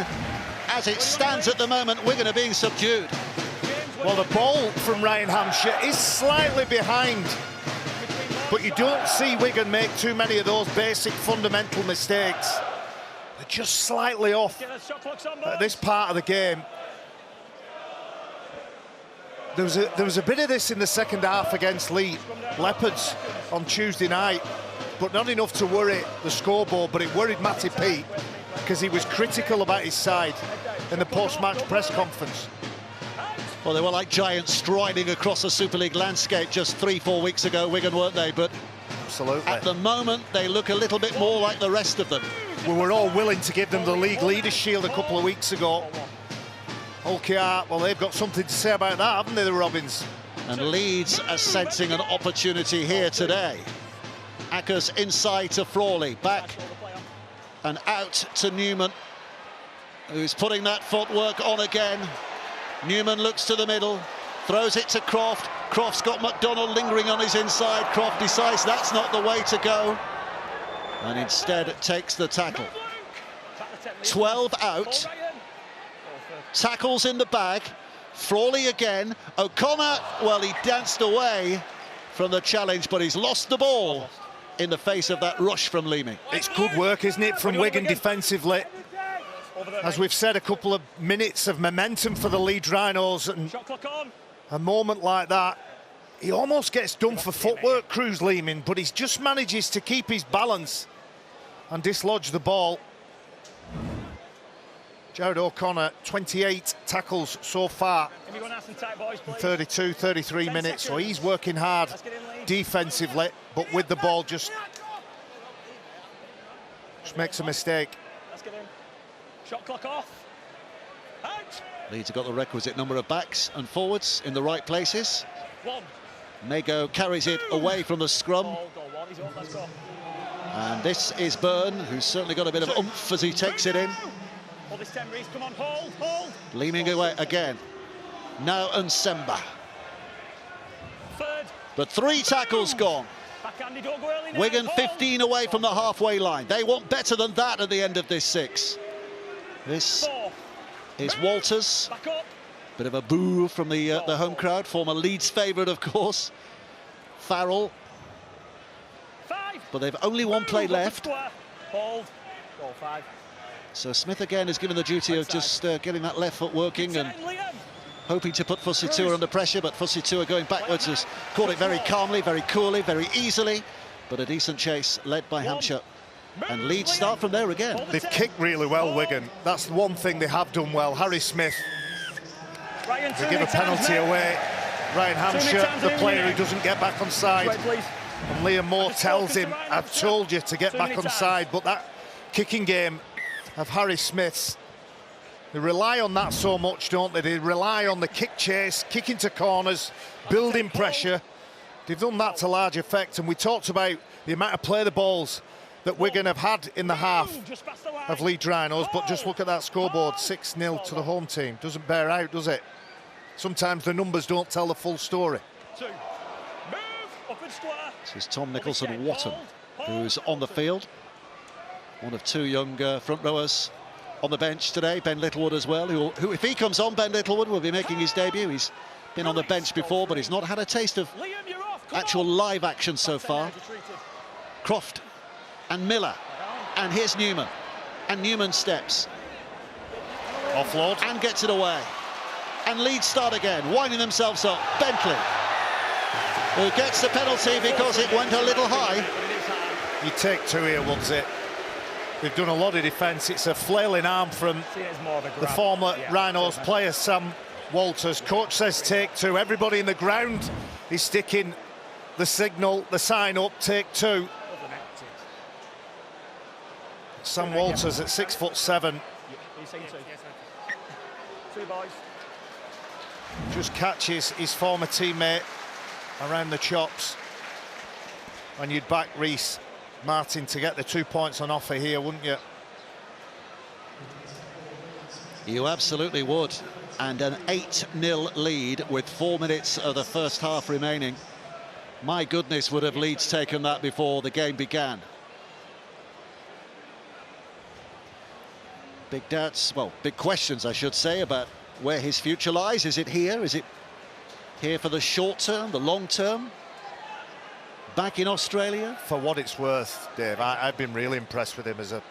As it stands at the moment, Wigan are being subdued. Well, the ball from Ryan Hampshire is slightly behind, but you don't see Wigan make too many of those basic fundamental mistakes. They're just slightly off at this part of the game. There was a bit of this in the second half against Leopards on Tuesday night, but not enough to worry the scoreboard, but it worried Matty Peet. because he was critical about his side in the post-match press conference. Well, they were like giants striding across the Super League landscape just 3-4 weeks ago, Wigan, weren't they? But absolutely, at the moment, they look a little bit more like the rest of them. We were all willing to give them the League Leaders' Shield a couple of weeks ago. OKR, well, they've got something to say about that, haven't they, the Robins? And Leeds are sensing an opportunity here today. Ackers inside to Frawley, back and out to Newman, who's putting that footwork on again. Newman looks to the middle, throws it to Croft. Croft's got McDonald lingering on his inside. Croft decides that's not the way to go, and instead takes the tackle. 12 out. Tackles in the bag. Frawley again. O'Connor, well, he danced away from the challenge, but he's lost the ball in the face of that rush from Leamy. It's good work, isn't it, from Wigan defensively? As we've said, a couple of minutes of momentum for the Leeds Rhinos, and a moment like that, he almost gets done for footwork, Cruz Leaming, but he just manages to keep his balance and dislodge the ball. Jared O'Connor, 28 tackles so far in 32, 33 minutes, so he's working hard defensively, but with the ball just makes a mistake. Shot clock off. Out. Leeds have got the requisite number of backs and forwards in the right places. Mago carries it away from the scrum. And this is Byrne, who's certainly got a bit of oomph as he takes it in. Come on, hold. Leaming away again. Now and Semba. But 3 tackles gone. Wigan 15 away from the halfway line. They want better than that at the end of this 6. This is Walters. Bit of a boo from the home crowd. Former Leeds favourite, of course. Farrell. But they've only one play left. So Smith again is given the duty of just getting that left foot working and hoping to put Fussy Tua under pressure, but Fussy Tua going backwards has caught it very calmly, very coolly, very easily. But a decent chase led by Hampshire. And Leeds start from there again. They've kicked really well, Wigan. That's the one thing they have done well. Harry Smith, they give a penalty away. Ryan Hampshire, the player who doesn't get back on side. And Liam Moore tells him, I've told you to get back on side. But that kicking game of Harry Smith's, they rely on that so much, don't they? They rely on the kick chase, kicking to corners, building pressure. They've done that to large effect. And we talked about the amount of play the balls that Wigan have had in the half of Leeds Rhinos, but just look at that scoreboard, 6-0 to the home team. Doesn't bear out, does it? Sometimes the numbers don't tell the full story. This is Tom Nicholson-Watton, who's on the field. One of 2 young front rowers on the bench today. Ben Littlewood as well, who if he comes on, Ben Littlewood will be making his debut. He's been on the bench before, but he's not had a taste of actual live action so far. Croft and Miller, and here's Newman, and Newman steps. Offload. And gets it away. And Leeds start again, winding themselves up. Bentley, who gets the penalty because it went a little high. You take 2 here, was it? They've done a lot of defence. It's a flailing arm from the former Rhinos player, Sam Walters. Coach says take 2. Everybody in the ground is sticking the signal, the sign up, take 2. Sam Walters at 6'7". Just catches his former teammate around the chops. And you'd back Reece Martin to get the 2 points on offer here, wouldn't you? You absolutely would. And an 8-0 lead with 4 minutes of the first half remaining. My goodness, would have Leeds taken that before the game began. Big doubts, well, big questions, I should say, about where his future lies. Is it here? Is it here for the short term, the long term? Back in Australia? For what it's worth, Dave, I've been really impressed with him as a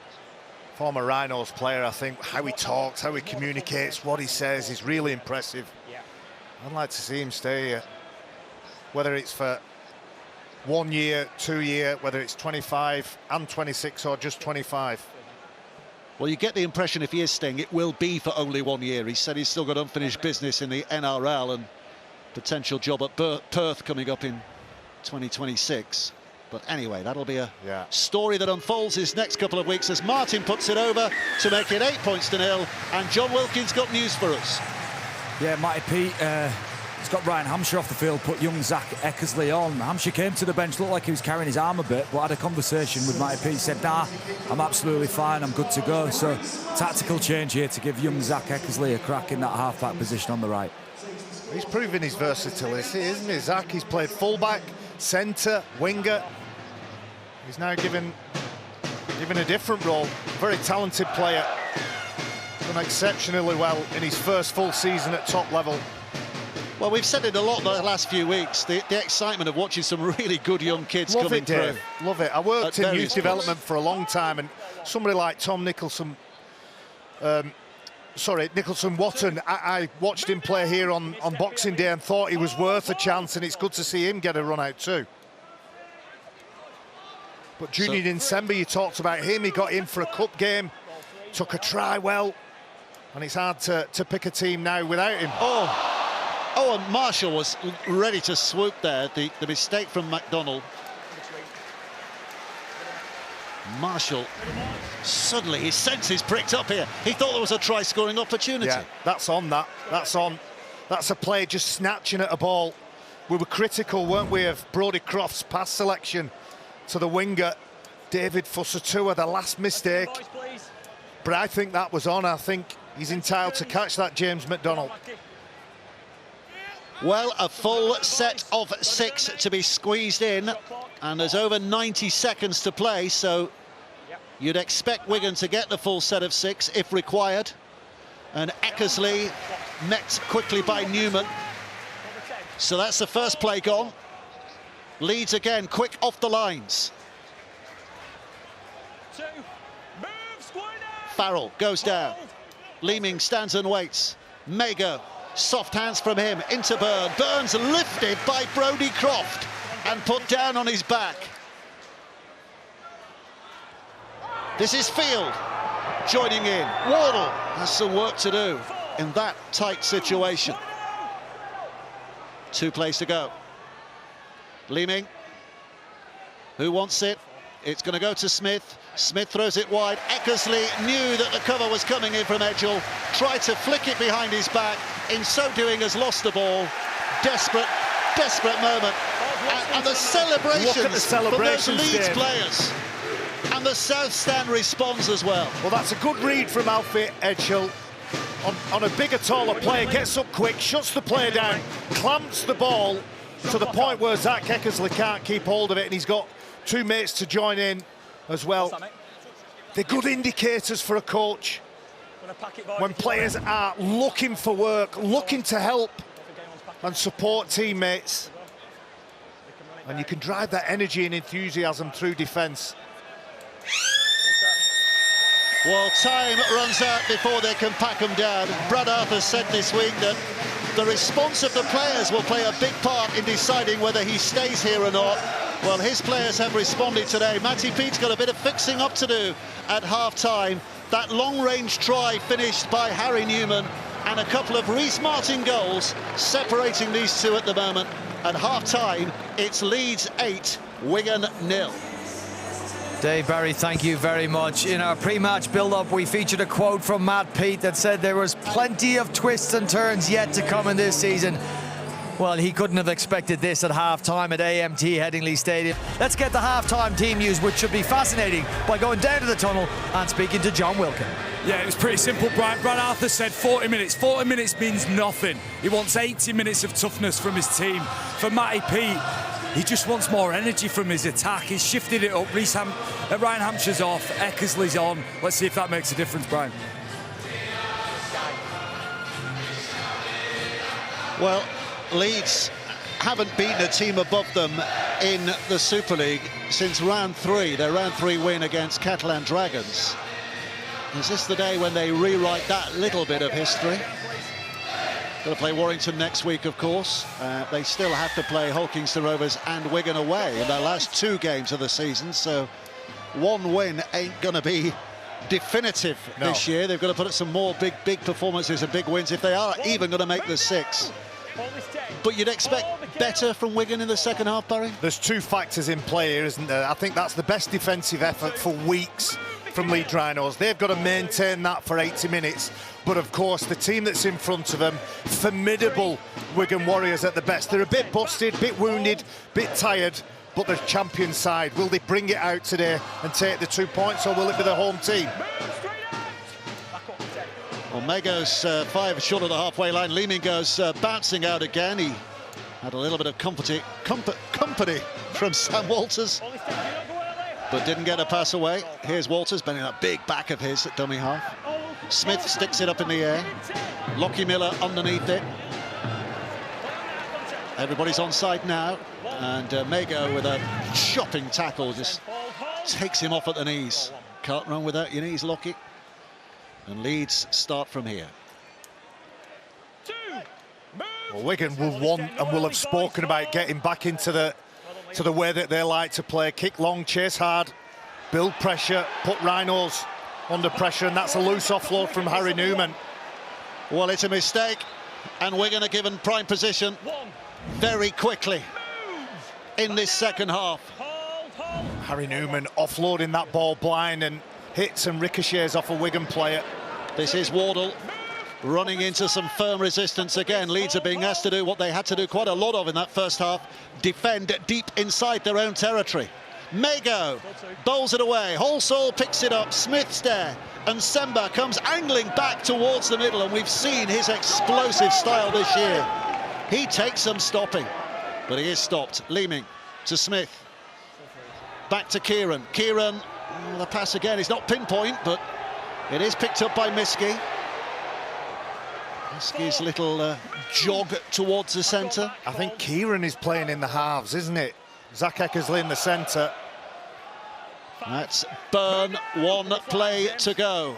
former Rhinos player. I think how he talks, how he communicates, what he says is really impressive. I'd like to see him stay here, whether it's for 1 year, 2 year, whether it's 25 and 26 or just 25. Well, you get the impression if he is staying, it will be for only 1 year. He said he's still got unfinished business in the NRL and potential job at Perth coming up in 2026. But anyway, that'll be a story that unfolds his next couple of weeks as Martin puts it over to make it 8 points to 0. And John Wilkins got news for us. Yeah, Matty Pete, he's got Ryan Hampshire off the field, put young Zach Eckersley on. Hampshire came to the bench, looked like he was carrying his arm a bit, but had a conversation with Matty Pete. He said, nah, I'm absolutely fine, I'm good to go. So, tactical change here to give young Zach Eckersley a crack in that half-back position on the right. He's proving his versatility, isn't he, Zach? He's played full-back, centre, winger. He's now given a different role. Very talented player. Done exceptionally well in his first full season at top level. Well, we've said it a lot the last few weeks, the excitement of watching some really good young kids coming through. Love it. I worked in youth development for a long time, and somebody like Tom Nicholson, Nicholson Watton, I watched him play here on Boxing Day and thought he was worth a chance, and it's good to see him get a run out too. But Junior Nsembe, you talked about him, he got in for a cup game, took a try well, and it's hard to pick a team now without him. Oh, and Marshall was ready to swoop there, the mistake from McDonald. Marshall, suddenly his senses pricked up here. He thought there was a try-scoring opportunity. Yeah, that's on. That's a play just snatching at a ball. We were critical, weren't we, of Brodie Croft's pass selection to the winger, David Fusatu'a, the last mistake. But I think that was on. I think he's entitled to catch that, James McDonald. Well, a full set of 6 to be squeezed in, and there's over 90 seconds to play, so you'd expect Wigan to get the full set of 6 if required. And Eckersley met quickly by Newman. So that's the first play gone. Leeds again, quick off the lines. Farrell goes down. Leeming stands and waits. Mago, soft hands from him into Byrne. Burns lifted by Brodie Croft and put down on his back. This is Field joining in. Wardle has some work to do in that tight situation. 2 plays to go. Leeming, who wants it? It's going to go to Smith. Smith throws it wide. Eckersley knew that the cover was coming in from Edgell, tried to flick it behind his back. In so doing, has lost the ball. Desperate moment. And the celebrations from those Leeds players. And the South Stand responds as well. Well, that's a good read from Alfie Edgell. On a bigger, taller player, gets up quick, shuts the player down, clamps the ball to the point where Zach Eckersley can't keep hold of it, and he's got 2 mates to join in as well. They're good indicators for a coach when players are looking for work, looking to help and support teammates, and you can drive that energy and enthusiasm through defence. Well, time runs out before they can pack them down. Brad Arthur said this week that the response of the players will play a big part in deciding whether he stays here or not. Well, his players have responded today. Matty Pete's got a bit of fixing up to do at half-time. That long-range try finished by Harry Newman, and a couple of Reece Martin goals separating these two at the moment. At half-time, it's Leeds 8, Wigan 0. Dave, Barry, thank you very much. In our pre-match build-up, we featured a quote from Matt Pete that said there was plenty of twists and turns yet to come in this season. Well, he couldn't have expected this at half-time at AMT Headingley Stadium. Let's get the half-time team news, which should be fascinating, by going down to the tunnel and speaking to John Wilkin. Yeah, it was pretty simple, Brian. Brad Arthur said 40 minutes. 40 minutes means nothing. He wants 80 minutes of toughness from his team. For Matty Pete, he just wants more energy from his attack. He's shifted it up. Ryan Hampshire's off. Eckersley's on. Let's see if that makes a difference, Brian. Well, Leeds haven't beaten a team above them in the Super League since round 3. Their round 3 win against Catalan Dragons. Is this the day when they rewrite that little bit of history? Going to play Warrington next week, of course. They still have to play Hulkington Rovers and Wigan away in their last 2 games of the season, so 1 win ain't going to be definitive this year. They've got to put up some more big performances and big wins if they are even going to make the 6. But you'd expect better from Wigan in the second half, Barry? There's 2 factors in play here, isn't there? I think that's the best defensive effort for weeks from Leeds Rhinos. They've got to maintain that for 80 minutes. But of course, the team that's in front of them, formidable Wigan Warriors at the best. They're a bit busted, bit wounded, bit tired, but the champion side, will they bring it out today and take the 2 points, or will it be the home team? Well, Mego's 5 short of the halfway line. Leeming goes bouncing out again. He had a little bit of company from Sam Walters, but didn't get a pass away. Here's Walters, bending that big back of his at dummy half. Smith sticks it up in the air. Lockie Miller underneath it. Everybody's onside now, and Mego with a chopping tackle just takes him off at the knees. Can't run without your knees, Lockie. And Leeds start from here. Well, Wigan will want and will have spoken about getting back into the way that they like to play. Kick long, chase hard, build pressure, put Rhinos under pressure, and that's a loose offload from Harry Newman. Well, it's a mistake, and Wigan are given prime position very quickly in this second half. Harry Newman offloading that ball blind and hits and ricochets off a Wigan player. This is Wardle running into some firm resistance again. Leeds are being asked to do what they had to do quite a lot of in that first half, defend deep inside their own territory. Mego bowls it away, Halsall picks it up, Smith's there, and Semba comes angling back towards the middle, and we've seen his explosive style this year. He takes some stopping, but he is stopped. Leeming to Smith, back to Kieran. Kieran, the pass again is not pinpoint, but it is picked up by Miskey. Miskey's little jog towards the centre. I think Kieran is playing in the halves, isn't it? Zach Eckersley in the centre. That's Burn, 1 play to go.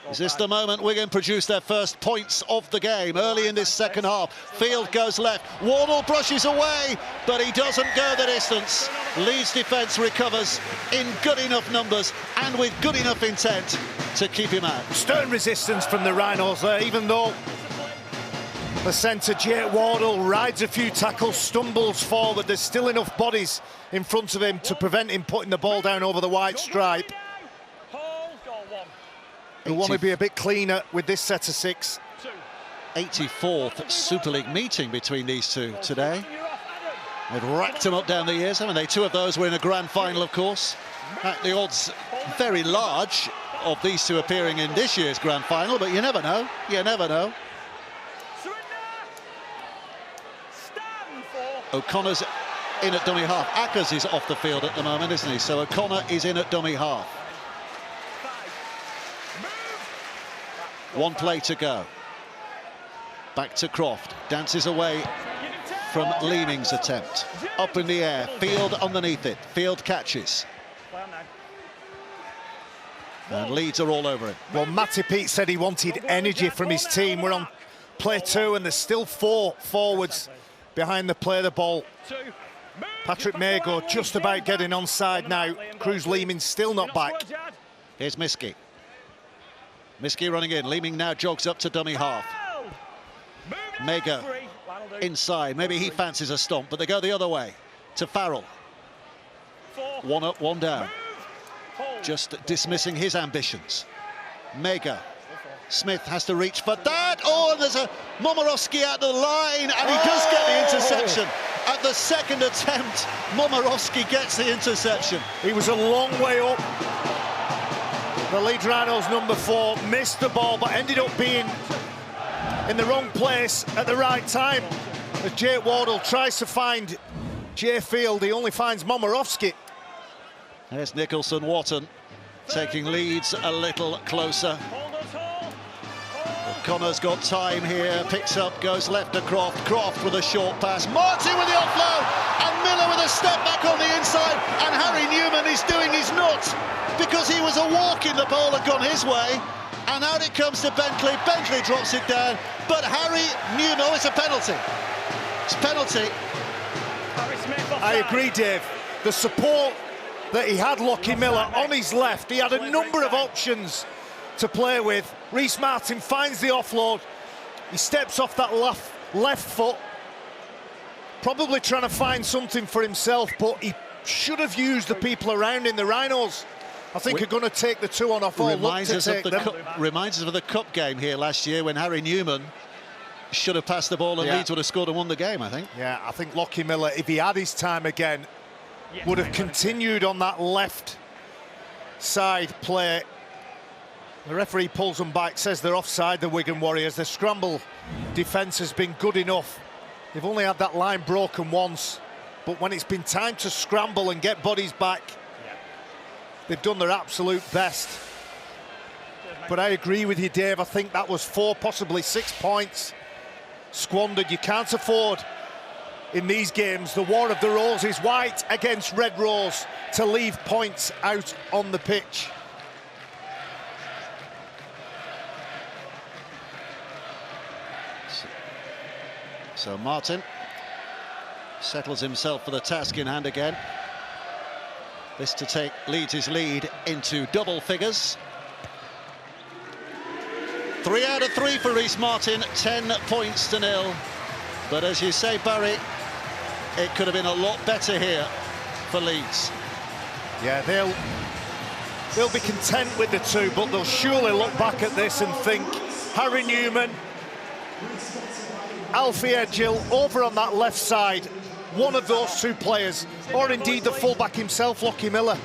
Is this the moment Wigan produce their first points of the game early in this second half? Field goes left, Wardle brushes away, but he doesn't go the distance. Leeds defence recovers in good enough numbers and with good enough intent to keep him out. Stern resistance from the Rhinos there, even though the centre, Jake Wardle, rides a few tackles, stumbles forward. There's still enough bodies in front of him to prevent him putting the ball down over the white stripe. He'll want to be a bit cleaner with this set of 6. 84th Super League meeting between these two today. They've racked them up down the years, haven't they? 2 of those were in a grand final, of course. The odds very large of these 2 appearing in this year's grand final, but you never know. You never know. O'Connor's in at dummy half. Ackers is off the field at the moment, isn't he? So O'Connor is in at dummy half. 1 play to go. Back to Croft. Dances away from Leeming's attempt. Up in the air. Field underneath it. Field catches. And Leeds are all over it. Well, Matty Pete said he wanted energy from his team. We're on play 2 and there's still 4 forwards behind the play the ball. Patrick Mago just about getting onside now. Cruz Leeming still not back. Here's Miskey. Miskey running in. Leeming now jogs up to dummy half. Mago inside. Maybe he fancies a stomp, but they go the other way to Farrell. 1 up, 1 down. Just dismissing his ambitions. Mega. Smith has to reach for that. Oh, and there's a Momorowski at the line, and he does get the interception. At the second attempt, Momorowski gets the interception. He was a long way up. The Leeds Rhinos number 4 missed the ball, but ended up being in the wrong place at the right time. As Jake Wardle tries to find Jay Field, he only finds Momorowski. There's Nicholson-Wotton taking Leeds a little closer. Connor's got time here, picks up, goes left to Croft. Croft with a short pass. Martin with the offload, and Miller with a step back on the inside. And Harry Newman is doing his nuts because he was a walk in, the ball had gone his way. And out it comes to Bentley. Bentley drops it down, but Harry Newman, oh, it's a penalty. It's a penalty. I agree, Dave. The support that he had Lockie Miller on his left. He had a number of options to play with. Rhys Martin finds the offload. He steps off that left foot, probably trying to find something for himself, but he should have used the people around him. The Rhinos, I think, are going to take the 2 on off all. Reminds us of the cup game here last year when Harry Newman should have passed the ball and Leeds would have scored and won the game, I think. Yeah, I think Lockie Miller, if he had his time again, would have continued on that left side play. The referee pulls them back, says they're offside, the Wigan Warriors. The scramble defence has been good enough. They've only had that line broken once, but when it's been time to scramble and get bodies back, they've done their absolute best. But I agree with you, Dave. I think that was 4, possibly 6 points squandered. You can't afford in these games, the War of the Roses, white against red rose, to leave points out on the pitch. So Martin settles himself for the task in hand again. This to take Leeds' lead into double figures. 3 out of 3 for Rhys Martin, 10 points to 0. But as you say, Barry, it could have been a lot better here for Leeds. Yeah, they'll be content with the 2, but they'll surely look back at this and think, Harry Newman, Alfie Edgill over on that left side, one of those 2 players, or indeed the fullback himself, Lockie Miller,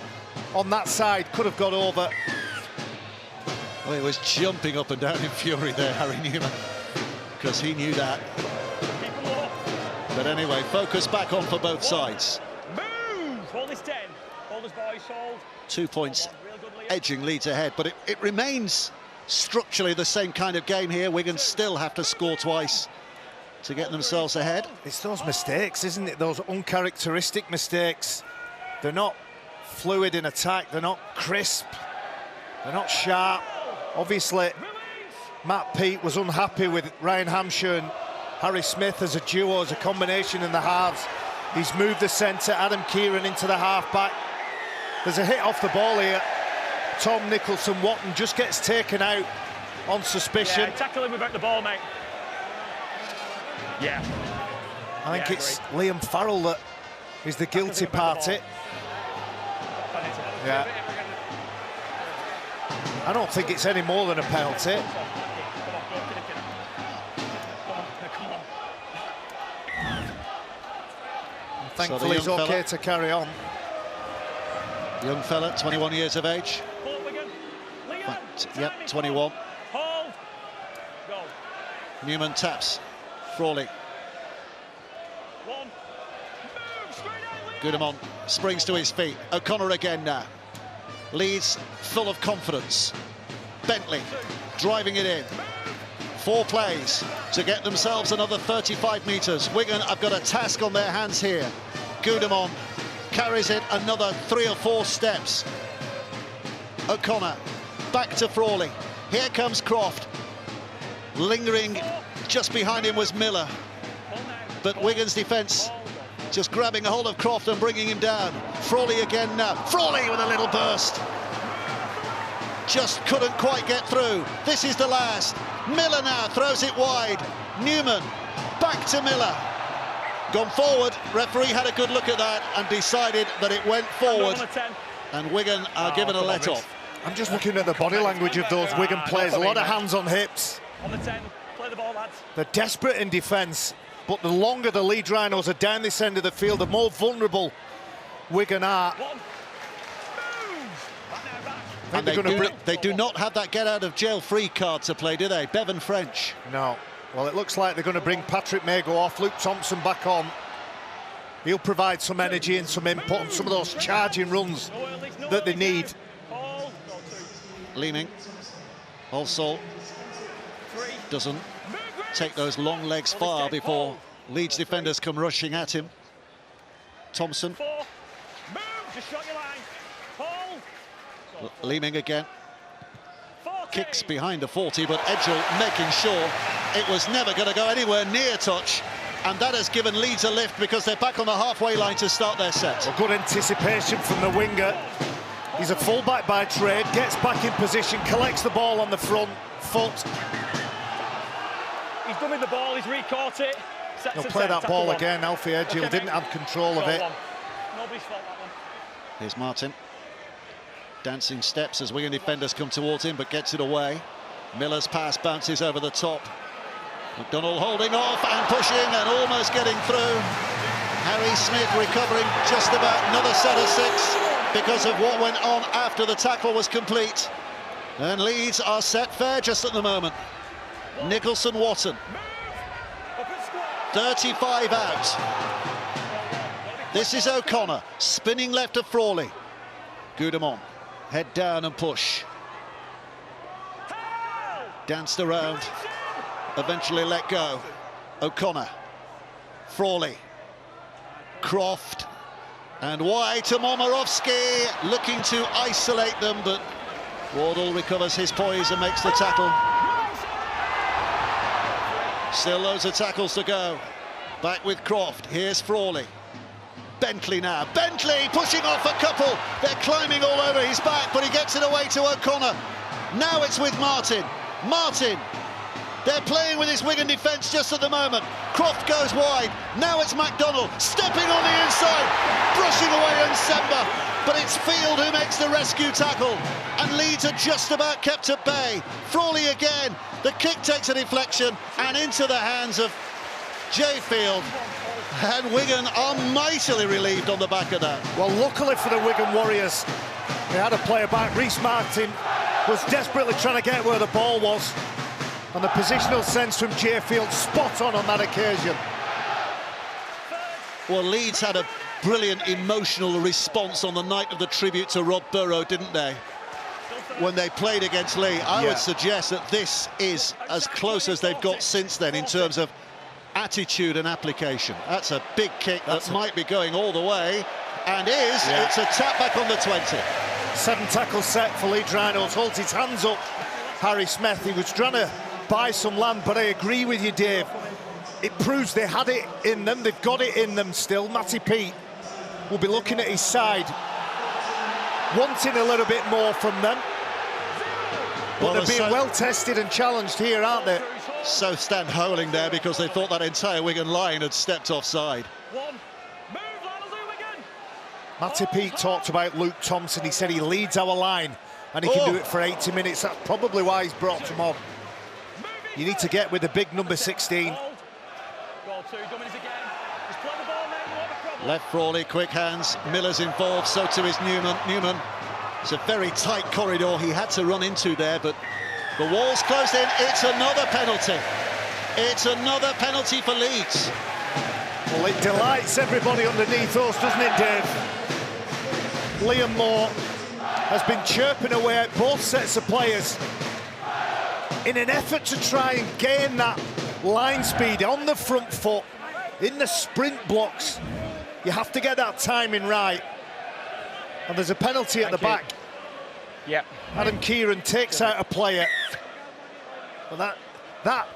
on that side, could have got over. Well, he was jumping up and down in fury there, Harry Newman, because he knew that. But anyway, focus back on for both sides. Move! Hold this 10. Hold this, boys, hold. 2 points edging Leeds ahead, but it remains structurally the same kind of game here. Wigan still have to score twice to get themselves ahead. It's those mistakes, isn't it? Those uncharacteristic mistakes. They're not fluid in attack, they're not crisp, they're not sharp. Obviously, Matt Peat was unhappy with Ryan Hampshire and Harry Smith as a duo, as a combination in the halves. He's moved the centre, Adam Kieran into the half-back. There's a hit off the ball here. Tom Nicholson-Watton just gets taken out on suspicion. Yeah, tackle him without the ball, mate. Yeah. I think it's Liam Farrell that is the guilty party. Yeah. I don't think it's any more than a penalty. Thankfully, he's okay to carry on. Young fella, 21 years of age. Yep, 21. Newman taps. Frawley. Goodemon springs to his feet. O'Connor again now. Leeds full of confidence. Bentley driving it in. 4 plays to get themselves another 35 metres. Wigan have got a task on their hands here. Goodemon carries it another 3 or 4 steps. O'Connor back to Frawley. Here comes Croft. Lingering just behind him was Miller. But Wigan's defence just grabbing a hold of Croft and bringing him down. Frawley again now. Frawley with a little burst. Just couldn't quite get through. This is the last. Miller now throws it wide. Newman back to Miller. Gone forward. Referee had a good look at that and decided that it went forward. And Wigan are given a let-off. I'm just looking at the body language of those Wigan players. A lot of hands on hips. On the 10, play the ball, lads. They're desperate in defence, but the longer the Leeds Rhinos are down this end of the field, the more vulnerable Wigan are. And they do not have that get-out-of-jail-free card to play, do they? Bevan French. No. Well, it looks like they're going to bring Patrick Mago off, Luke Thompson back on. He'll provide some energy and some input on some of those charging runs that they need. Leeming. Also doesn't take those long legs far before Leeds defenders come rushing at him. Thompson. Leeming again. Kicks behind the 40, but Edgill making sure it was never going to go anywhere near touch. and that has given Leeds a lift because they're back on the halfway line to start their set. Well, good anticipation from the winger. He's a fullback by trade, gets back in position, collects the ball on the front foot. He's done with the ball, he's re-caught it. He'll play that ball again. Alfie Edgill didn't have control of it. Nobody's fault, that one. Here's Martin. Dancing steps as Wigan defenders come towards him, but gets it away. Miller's pass bounces over the top. McDonald holding off and pushing and almost getting through. Harry Smith recovering just about another set of 6 because of what went on after the tackle was complete. And Leeds are set fair just at the moment. Nicholson-Watton. 35 out. This is O'Connor, spinning left to Frawley. Gudemont, head down and push. Danced around, eventually let go. O'Connor, Frawley, Croft, and wide to Momirovski, looking to isolate them, but Wardle recovers his poise and makes the tackle. Still loads of tackles to go. Back with Croft, here's Frawley. Bentley now, Bentley pushing off a couple. They're climbing all over his back, but he gets it away to O'Connor. Now it's with Martin. Martin, they're playing with his Wigan defence just at the moment. Croft goes wide, now it's McDonald, stepping on the inside, brushing away Nsemba, but it's Field who makes the rescue tackle, and Leeds are just about kept at bay. Frawley again, the kick takes a deflection, and into the hands of Jay Field, and Wigan are mightily relieved on the back of that. Well, luckily for the Wigan Warriors, they had a player back. Reece Martin was desperately trying to get where the ball was, and the positional sense from Jay Field spot on that occasion. Well, Leeds had a brilliant emotional response on the night of the tribute to Rob Burrow, didn't they? When they played against Lee, I would suggest that this is as close as they've got since then in terms of attitude and application. That's a big kick that might be going all the way, and it's a tap back on the 20. 7 tackle set for Leeds Rhinos. Holds his hands up, Harry Smith. He was trying to buy some land, but I agree with you, Dave. It proves they had it in them. They've got it in them still. Matty Peet will be looking at his side, wanting a little bit more from them. But they're being well tested and challenged here, aren't they? So stand howling there because they thought that entire Wigan line had stepped offside. Matty Peet talked about Luke Thompson. He said he leads our line and he can do it for 80 minutes. That's probably why he's brought him on. You need to get with the big number 16. Left Frawley, quick hands. Miller's involved, so too is Newman. It's a very tight corridor he had to run into there, but the wall's closed in. It's another penalty. It's another penalty for Leeds. Well, it delights everybody underneath us, doesn't it, Dave? Liam Moore has been chirping away at both sets of players in an effort to try and gain that line speed on the front foot in the sprint blocks. You have to get that timing right. And there's a penalty at the back. Yep. Adam Kieran takes out a player. But that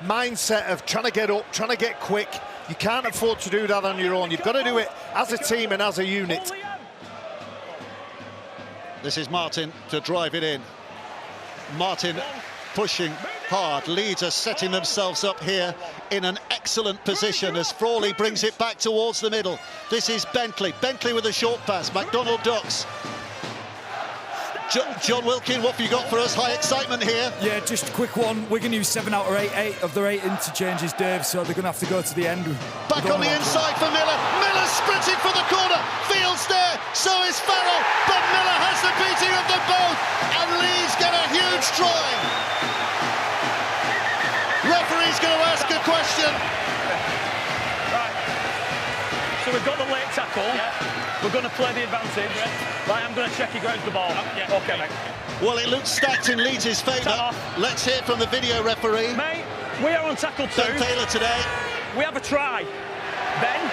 mindset of trying to get up, trying to get quick, you can't afford to do that on your own. You've got to do it as a team and as a unit. This is Martin to drive it in. Martin pushing hard. Leeds are setting themselves up here in an excellent position as Frawley brings it back towards the middle. This is Bentley. Bentley with a short pass. McDonald ducks. John Wilkin, what have you got for us? High excitement here. Yeah, just a quick one. Wigan used 7 out of 8 of their 8 interchanges, Dave, so they're going to have to go to the end. Back on the inside for Miller. Miller sprinting for the corner. Fields there, so is Farrell, but Miller has the beating of them both, and Leeds get a huge try. Referee's going to ask a question. Right. So we've got the late tackle. We're going to play the advantage. Right, I'm going to check he grounds the ball. OK, mate. Well, it looks stacked in Leeds' favour. Let's hear from the video referee. Mate, we are on tackle 2. Ben Taylor today. We have a try. Then,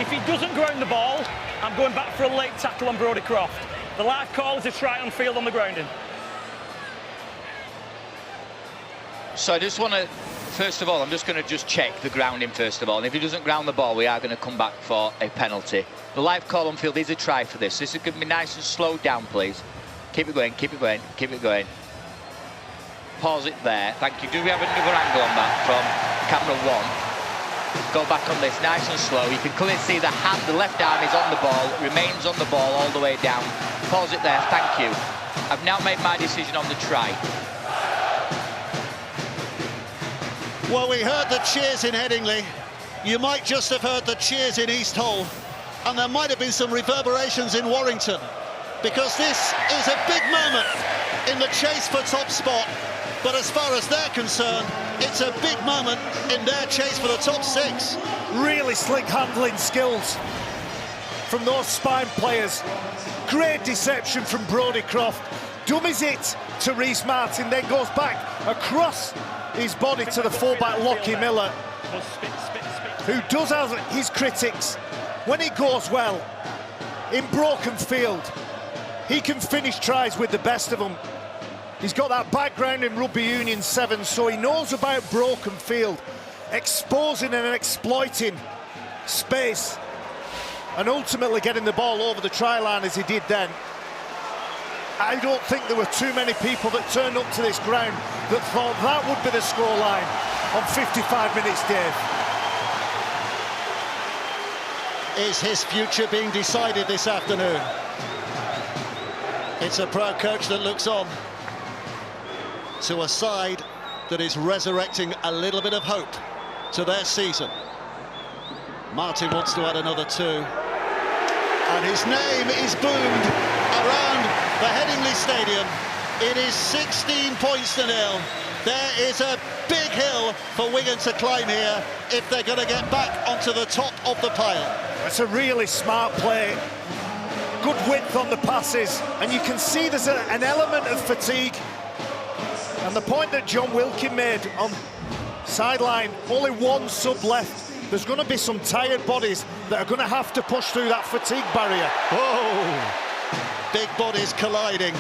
if he doesn't ground the ball, I'm going back for a late tackle on Brodie Croft. The live call is a try on field on the grounding. So I just want to First of all, I'm just going to check the grounding first of all. And if he doesn't ground the ball, we are going to come back for a penalty. The live call on field is a try for this. This is going to be nice and slowed down, please. Keep it going, keep it going, keep it going. Pause it there. Thank you. Do we have another angle on that from camera 1? Go back on this, nice and slow. You can clearly see the hand, the left arm is on the ball, remains on the ball all the way down. Pause it there, thank you. I've now made my decision on the try. Well, we heard the cheers in Headingley. You might just have heard the cheers in East Hull. And there might have been some reverberations in Warrington. Because this is a big moment in the chase for top spot. But as far as they're concerned, it's a big moment in their chase for the top 6. Really slick handling skills from those spine players. Great deception from Brodie Croft. Dummies it to Reece Martin, then goes back across his body to the fullback Lockie Miller, who does have his critics. When it goes well in broken field, he can finish tries with the best of them. He's got that background in Rugby Union 7, so he knows about broken field, exposing and exploiting space, and ultimately getting the ball over the try line as he did then. I don't think there were too many people that turned up to this ground that thought that would be the scoreline on 55 minutes, Dave. Is his future being decided this afternoon? It's a proud coach that looks on to a side that is resurrecting a little bit of hope to their season. Martin wants to add another 2. And his name is boomed around the Headingley Stadium. It is 16 points to 0. There is a big hill for Wigan to climb here if they're going to get back onto the top of the pile. It's a really smart play. Good width on the passes, and you can see there's an element of fatigue. And the point that John Wilkin made on sideline, only 1 sub left. There's going to be some tired bodies that are going to have to push through that fatigue barrier. Oh, big bodies colliding.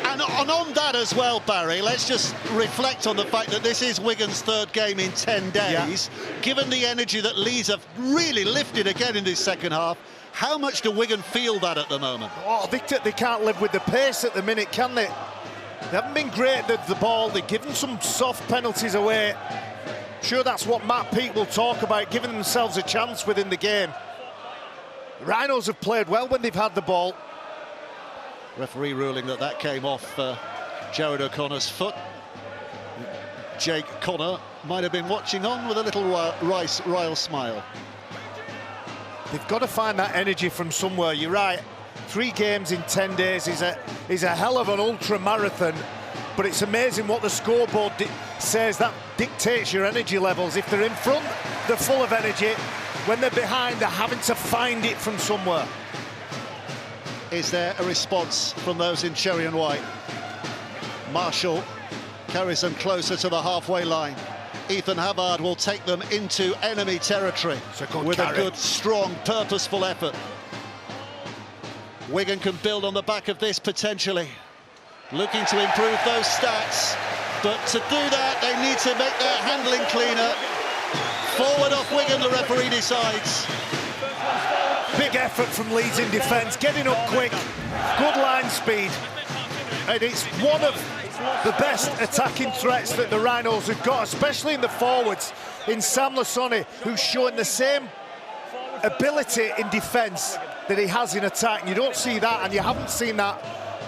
And on that as well, Barry, let's just reflect on the fact that this is Wigan's 3rd game in 10 days. Yeah. Given the energy that Leeds have really lifted again in this second half, how much do Wigan feel that at the moment? Oh, they can't live with the pace at the minute, can they? They haven't been great at the ball. They've given some soft penalties away. Sure, that's what Matt Peake will talk about, giving themselves a chance within the game. The Rhinos have played well when they've had the ball. Referee ruling that came off Jared O'Connor's foot. Jake Connor might have been watching on with a little wry smile. They've got to find that energy from somewhere. You're right. 3 games in 10 days is a hell of an ultra marathon, but it's amazing what the scoreboard says. That dictates your energy levels. If they're in front, they're full of energy. When they're behind, they're having to find it from somewhere. Is there a response from those in cherry and white? Marshall carries them closer to the halfway line. Ethan Havard will take them into enemy territory with a good, strong, purposeful effort. Wigan can build on the back of this potentially. Looking to improve those stats, but to do that they need to make their handling cleaner. Forward off Wigan, the referee decides. Big effort from Leeds in defence, getting up quick, good line speed. And it's one of the best attacking threats that the Rhinos have got, especially in the forwards, in Sam Lasoni, who's showing the same ability in defence that he has in attack. And you don't see that, and you haven't seen that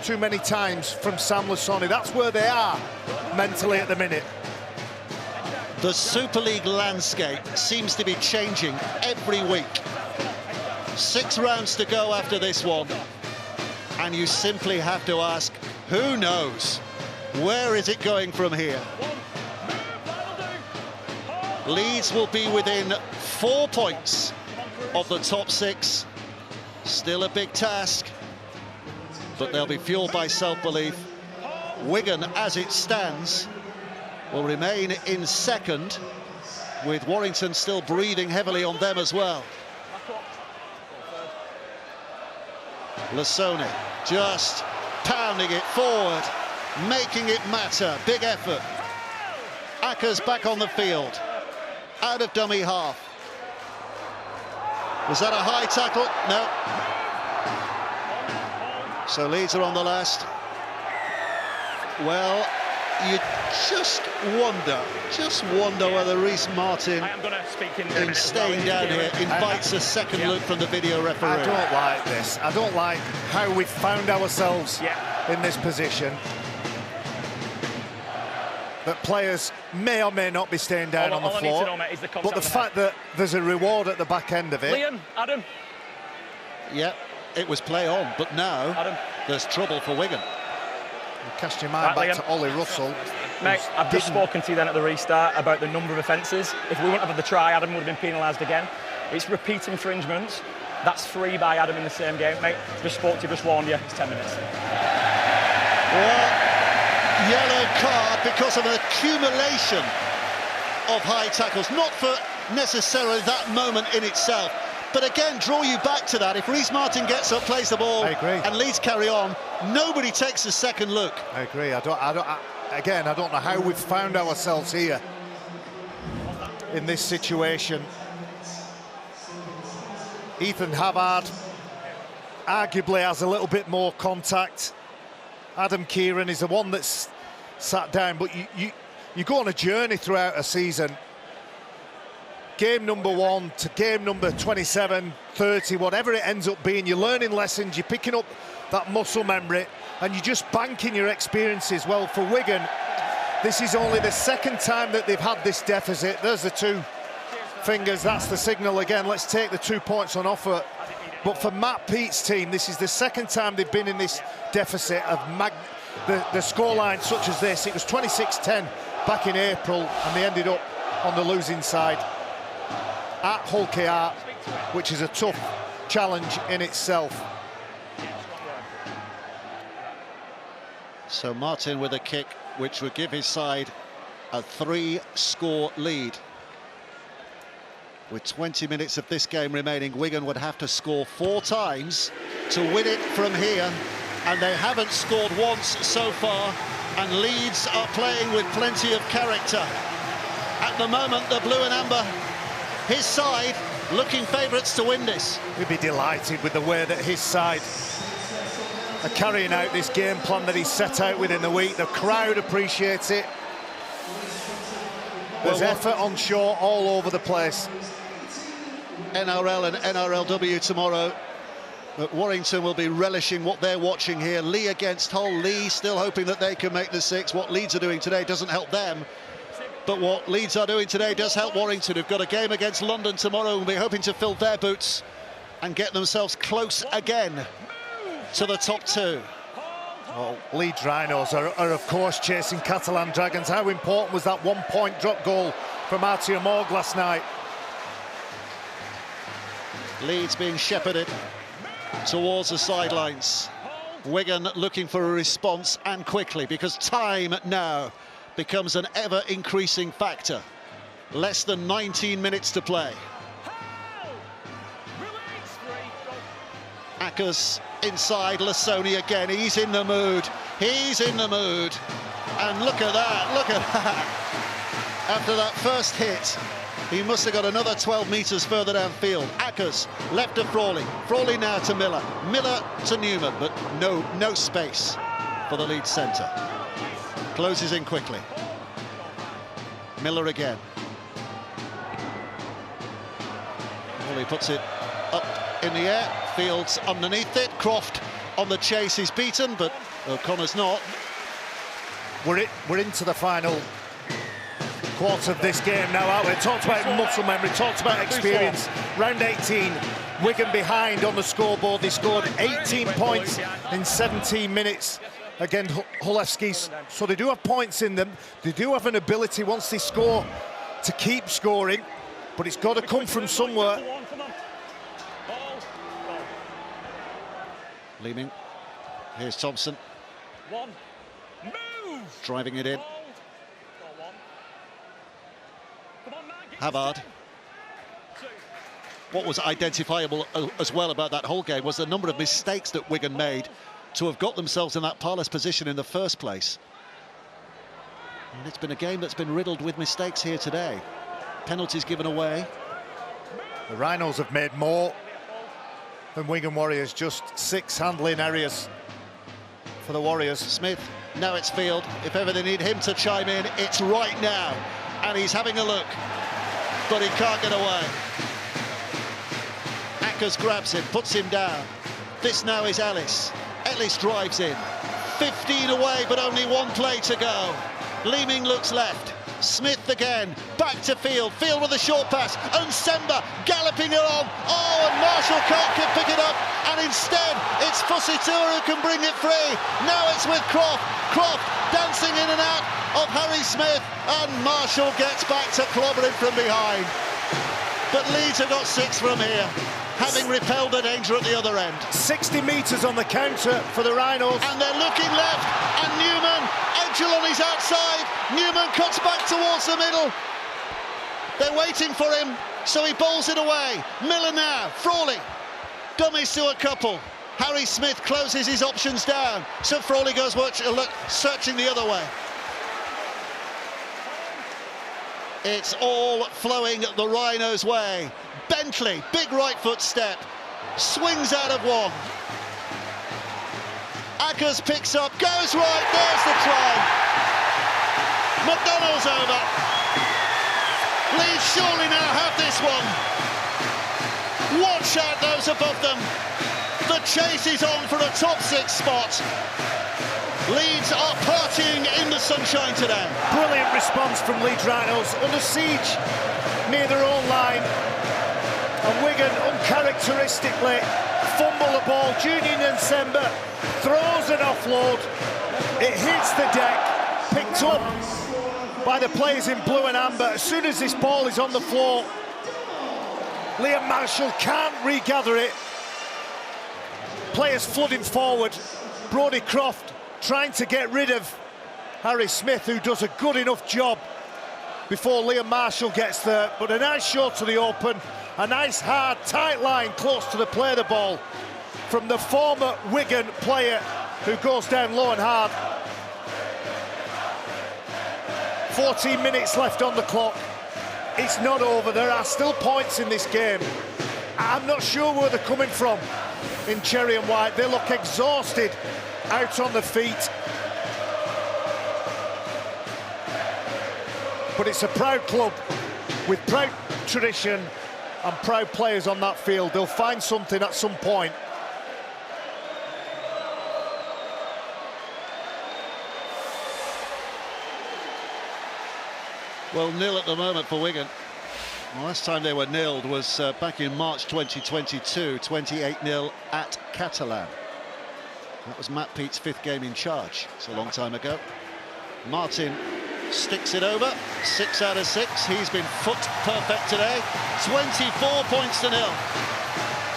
too many times from Sam Lasoni. That's where they are mentally at the minute. The Super League landscape seems to be changing every week. 6 rounds to go after this one, and you simply have to ask, who knows? Where is it going from here? Leeds will be within 4 points of the top 6. Still a big task, but they'll be fueled by self-belief. Wigan, as it stands, will remain in 2nd, with Warrington still breathing heavily on them as well. Lasoni just pounding it forward, making it matter. Big effort. Ackers back on the field, out of dummy half. Was that a high tackle? No. So Leeds are on the last. Well, you just wonder whether Rhys Martin, in staying down here, invites a second look from the video referee. I don't like this. I don't like how we've found ourselves in this position. That players may or may not be staying down on the floor, but the fact that there's a reward at the back end of it. Liam, Adam. Yep, it was play on, but now there's trouble for Wigan. You cast your mind back to Ollie Russell. Mate, I've just spoken to you then at the restart about the number of offences. If we wouldn't have had the try, Adam would have been penalised again. It's repeat infringements. That's 3 by Adam in the same game, mate. Just spoke to you, just warned you. It's 10 minutes. Well, yellow card because of an accumulation of high tackles, not for necessarily that moment in itself, but again, draw you back to that. If Rhys Martin gets up, plays the ball, and Leeds carry on, nobody takes a second look. I agree. Again, I don't know how we've found ourselves here in this situation. Ethan Havard arguably has a little bit more contact. Adam Kieran is the one that's sat down, but you go on a journey throughout a season. Game number 1 to game number 27, 30, whatever it ends up being, you're learning lessons, you're picking up that muscle memory, and you're just banking your experiences. Well, for Wigan, this is only the second time that they've had this deficit. There's the 2 fingers, that's the signal again. Let's take the 2 points on offer. But for Matt Peate's team, this is the second time they've been in this deficit of the scoreline such as this. It was 26-10 back in April, and they ended up on the losing side at Hull KR, which is a tough challenge in itself. So Martin with a kick, which would give his side a 3-score lead. With 20 minutes of this game remaining, Wigan would have to score 4 times to win it from here, and they haven't scored once so far, and Leeds are playing with plenty of character. At the moment, the blue and amber, his side, looking favourites to win this. We'd be delighted with the way that his side are carrying out this game plan that he set out within the week. The crowd appreciates it. There's effort on shore all over the place. NRL and NRLW tomorrow, but Warrington will be relishing what they're watching here. Lee against Hull. Lee still hoping that they can make the 6. What Leeds are doing today doesn't help them, but what Leeds are doing today does help Warrington, who've got a game against London tomorrow and will be hoping to fill their boots and get themselves close again to the top 2. Well, Leeds Rhinos are of course chasing Catalan Dragons. How important was that 1-point drop goal from Artyom Morg last night? Leeds being shepherded towards the sidelines. Wigan looking for a response, and quickly, because time now becomes an ever-increasing factor. Less than 19 minutes to play. Ackers inside, Lasoni again. He's in the mood. He's in the mood. And look at that, look at that. After that first hit, he must have got another 12 metres further downfield. Ackers left to Frawley. Frawley now to Miller. Miller to Newman, but no space for the Leeds centre. Closes in quickly. Miller again. Frawley puts it up in the air. Fields underneath it. Croft on the chase. He's beaten, but O'Connor's not. We're into the final quarter of this game now, aren't we? Talked about muscle memory, talked about experience. Round 18, Wigan behind on the scoreboard. They scored 18 points in 17 minutes against Hull FCs, so they do have points in them. They do have an ability, once they score, to keep scoring, but it's got to come from somewhere. Leeming. Here's Thompson. Driving it in. Havard. What was identifiable as well about that whole game was the number of mistakes that Wigan made to have got themselves in that parlous position in the first place. And it's been a game that's been riddled with mistakes here today. Penalties given away. The Rhinos have made more than Wigan Warriors, just 6 handling areas for the Warriors. Smith, now it's Field. If ever they need him to chime in, it's right now. And he's having a look, but he can't get away. Ackers grabs him, puts him down. This now is Ellis. Ellis drives in. 15 away, but only 1 play to go. Leeming looks left. Smith again, back to Field. Field with a short pass, and Semba galloping along. Oh, and Marshall can't pick it up, and instead it's Fusitura who can bring it free. Now it's with Croft. Croft dancing in and out of Harry Smith, and Marshall gets back to clobbering from behind. But Leeds have got 6 from here, having repelled the danger at the other end. 60 metres on the counter for the Rhinos. And they're looking left, and Newman, Edgelon is outside. Newman cuts back towards the middle. They're waiting for him, so he bowls it away. Miller now, Frawley, dummies to a couple. Harry Smith closes his options down, so Frawley goes searching the other way. It's all flowing the Rhinos' way. Bentley, big right foot step, swings out of one. Ackers picks up, goes right, there's the try. McDonald's over. Leeds surely now have this one. Watch out those above them. The chase is on for a top 6 spot. Leeds are partying in the sunshine today. Brilliant response from Leeds Rhinos, under siege near their own line. And Wigan uncharacteristically fumble the ball. Junior Nsemba throws an offload. It hits the deck, picked up by the players in blue and amber. As soon as this ball is on the floor, Liam Marshall can't regather it. Players flooding forward. Brodie Croft trying to get rid of Harry Smith, who does a good enough job before Liam Marshall gets there. But a nice shot to the open, a nice hard tight line close to the play of the ball from the former Wigan player, who goes down low and hard. 14 minutes left on the clock. It's not over. There are still points in this game. I'm not sure where they're coming from in Cherry and White. They look exhausted out on the feet. But it's a proud club with proud tradition and proud players on that field. They'll find something at some point. Well, nil at the moment for Wigan. The last time they were nilled was back in March 2022, 28-0 at Catalan. That was Matt Peet's 5th game in charge. It's a long time ago. Martin sticks it over, 6 out of 6. He's been foot perfect today. 24 points to 0.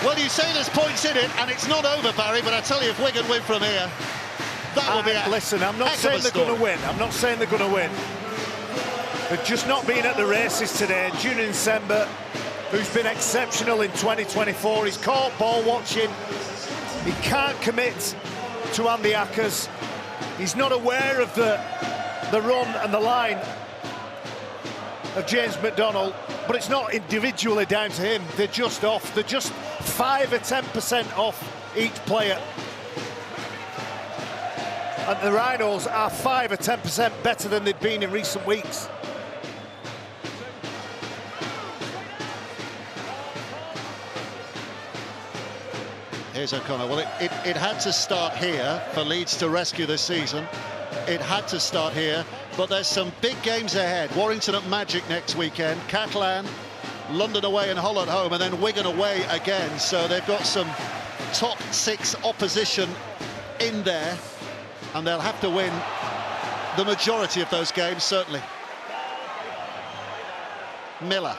Well, you say there's points in it, and it's not over, Barry, but I tell you, if Wigan win from here, that will be a listen, I'm not saying they're going to win. I'm not saying they're going to win. They've just not been at the races today. Junior Nsemba, who's been exceptional in 2024, he's caught ball watching. He can't commit to Andy Ackers. He's not aware of the run and the line of James McDonald, but it's not individually down to him. They're just off. They're just 5 or 10% off each player. And the Rhinos are 5 or 10% better than they've been in recent weeks. Here's O'Connor. Well, it had to start here for Leeds to rescue this season. It had to start here, but there's some big games ahead. Warrington at Magic next weekend, Catalan, London away and Hull at home, and then Wigan away again. So they've got some top 6 opposition in there, and they'll have to win the majority of those games, certainly. Miller.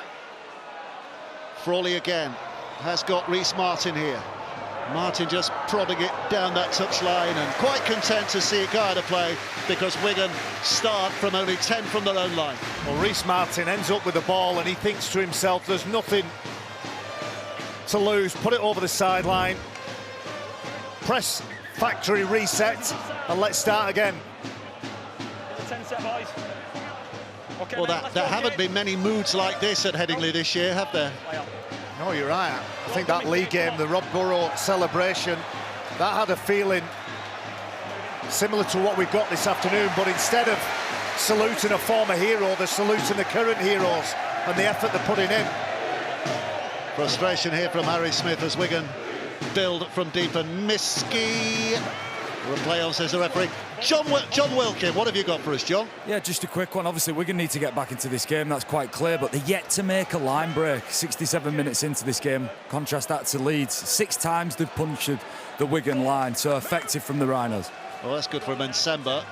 Frawley again. Has got Reece Martin here. Martin just prodding it down that touchline, and quite content to see it go out of play because Wigan start from only 10 from their own line. Well, Reece Martin ends up with the ball and he thinks to himself, there's nothing to lose. Put it over the sideline. Press factory reset and let's start again. 10 set, boys. Well, there haven't been many moods like this at Headingley this year, have there? No, you're right. I think that league game, the Rob Burrow celebration, that had a feeling similar to what we've got this afternoon, but instead of saluting a former hero, they're saluting the current heroes and the effort they're putting in. Frustration here from Harry Smith as Wigan build from deep, and Miskey replay on, says the referee. John Wilkin, what have you got for us, John? Yeah, just a quick one. Obviously, Wigan need to get back into this game, that's quite clear, but they're yet to make a line break 67 minutes into this game. Contrast that to Leeds. 6 times they've punctured the Wigan line, so effective from the Rhinos. Well, that's good for Sember,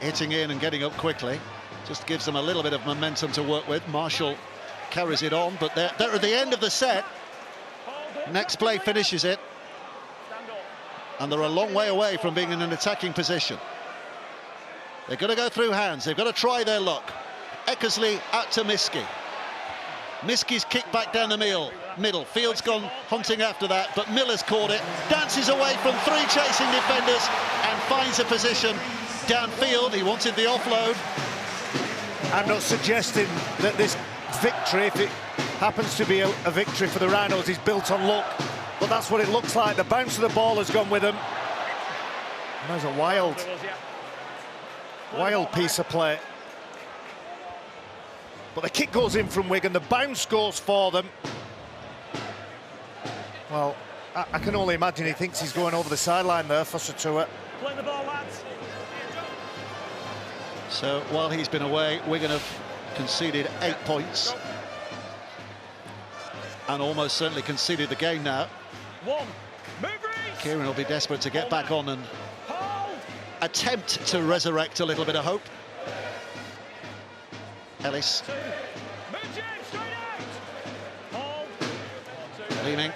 hitting in and getting up quickly. Just gives them a little bit of momentum to work with. Marshall carries it on, but they're at the end of the set. Next play finishes it. And they're a long way away from being in an attacking position. They're going to go through hands. They've got to try their luck. Eckersley out to Miskey. Miskey's kicked back down the middle. Field's gone hunting after that, but Miller's caught it. Dances away from 3 chasing defenders and finds a position downfield. He wanted the offload. I'm not suggesting that this victory, if it happens to be a victory for the Rhinos, is built on luck, but that's what it looks like. The bounce of the ball has gone with them. And there's a wild piece of play. But the kick goes in from Wigan, the bounce goes for them. Well, I can only imagine he thinks he's going over the sideline there for Satua. Play the ball, lads. So while he's been away, Wigan have conceded 8 points. And almost certainly conceded the game now. Kieran will be desperate to get back on and attempt to resurrect a little bit of hope. Ellis. Leaning,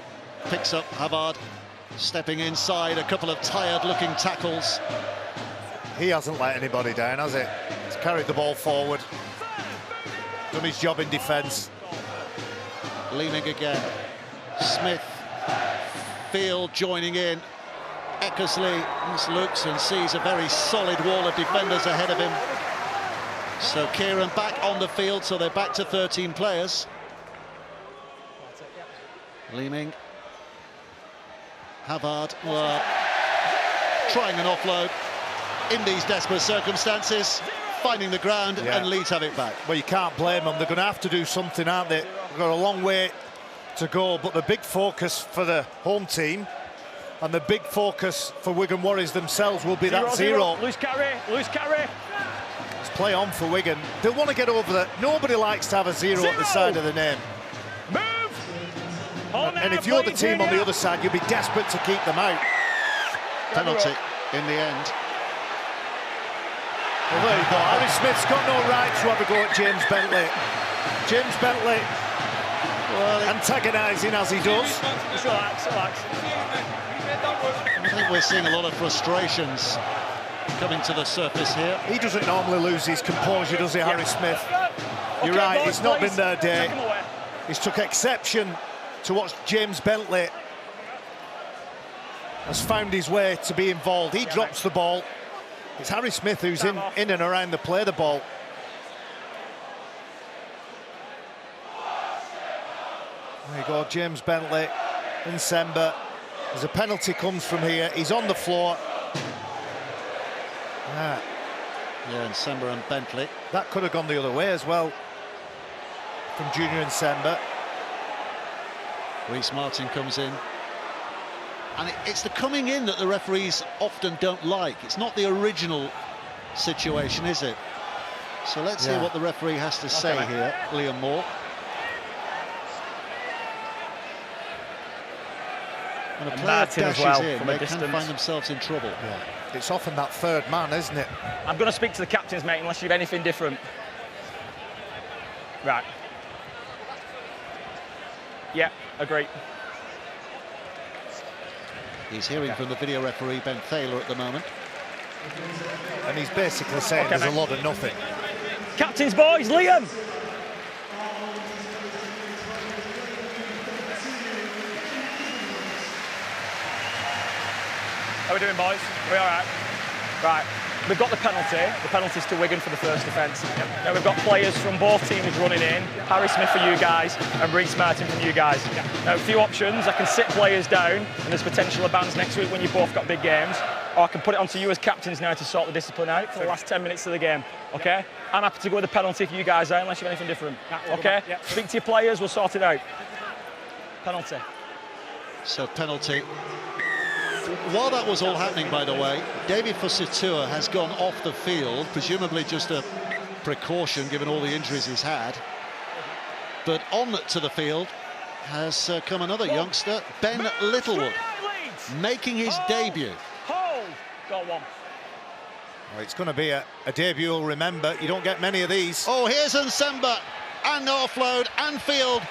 picks up Havard, stepping inside, a couple of tired-looking tackles. He hasn't let anybody down, has he? He's carried the ball forward, done his job in defence. Leaning again. Smith, Field joining in. Eckersley just looks and sees a very solid wall of defenders ahead of him. So Kieran back on the field, so they're back to 13 players. Leeming. Havard, trying an offload in these desperate circumstances, finding the ground, and Leeds have it back. Well, you can't blame them. They're going to have to do something, aren't they? They've got a long way to go, but the big focus for the home team and the big focus for Wigan Warriors themselves will be that zero. Loose carry. Let's play on for Wigan. They'll want to get over that. Nobody likes to have a zero at the side of the name. And if you're the team on the other side, you'll be desperate to keep them out. Penalty in the end. Well, there you go. Harry Smith's got no right to have a go at James Bentley. James Bentley, antagonising as he does. Just relax. I think we're seeing a lot of frustrations coming to the surface here. He doesn't normally lose his composure, does he, Harry Smith? You're right, it's not been their day. He's took exception to what James Bentley has found his way to be involved. He drops the ball. It's Harry Smith who's in and around the play the ball. There you go, James Bentley and Sember. As a penalty comes from here, he's on the floor. Yeah, and Sember and Bentley. That could have gone the other way as well from Junior and Sember. Reece Martin comes in. And it's the coming in that the referees often don't like. It's not the original situation, is it? So let's hear what the referee has to say here, Liam Moore. When a player dashes in, they can find themselves in trouble. Yeah. It's often that third man, isn't it? I'm going to speak to the captains, mate, unless you have anything different. Right. Yeah, agree. He's hearing from the video referee, Ben Thaler, at the moment. And he's basically saying there's a lot of nothing. Captains, boys, Liam! How are we doing, boys? Are we all right? Right. we've got the penalty. The penalty's to Wigan for the first offence. Now we've got players from both teams running in. Harry Smith for you guys and Reece Martin from you guys. Now a few options. I can sit players down and there's potential of bans next week when you've both got big games. Or I can put it onto you as captains now to sort the discipline out for the last 10 minutes of the game. Okay? I'm happy to go with the penalty for you guys out unless you have anything different. Okay? Speak to your players, we'll sort it out. Penalty. So penalty. While that was all happening, by the way, David Fusitua has gone off the field, presumably just a precaution given all the injuries he's had. But on to the field has come another youngster, Ben Littlewood, making his debut. Got one. Well, it's going to be a debut you'll remember. You don't get many of these. Oh, here's Nsemba, and no offload, and Field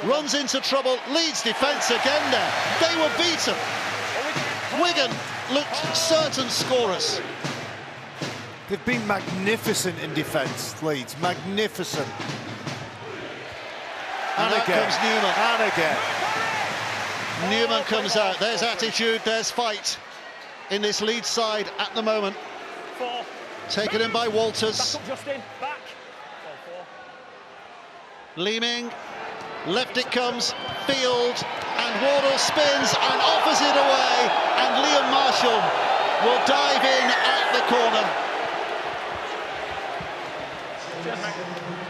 runs into trouble. Leeds defence again there. They were beaten. Wigan looked certain scorers. They've been magnificent in defence, Leeds. Magnificent. And again. Comes Newman. And again. Newman comes out. There's attitude, there's fight in this Leeds side at the moment. Taken in by Walters. Leeming, left it comes, Field, and Wardle spins and offers it away, and Liam Marshall will dive in at the corner.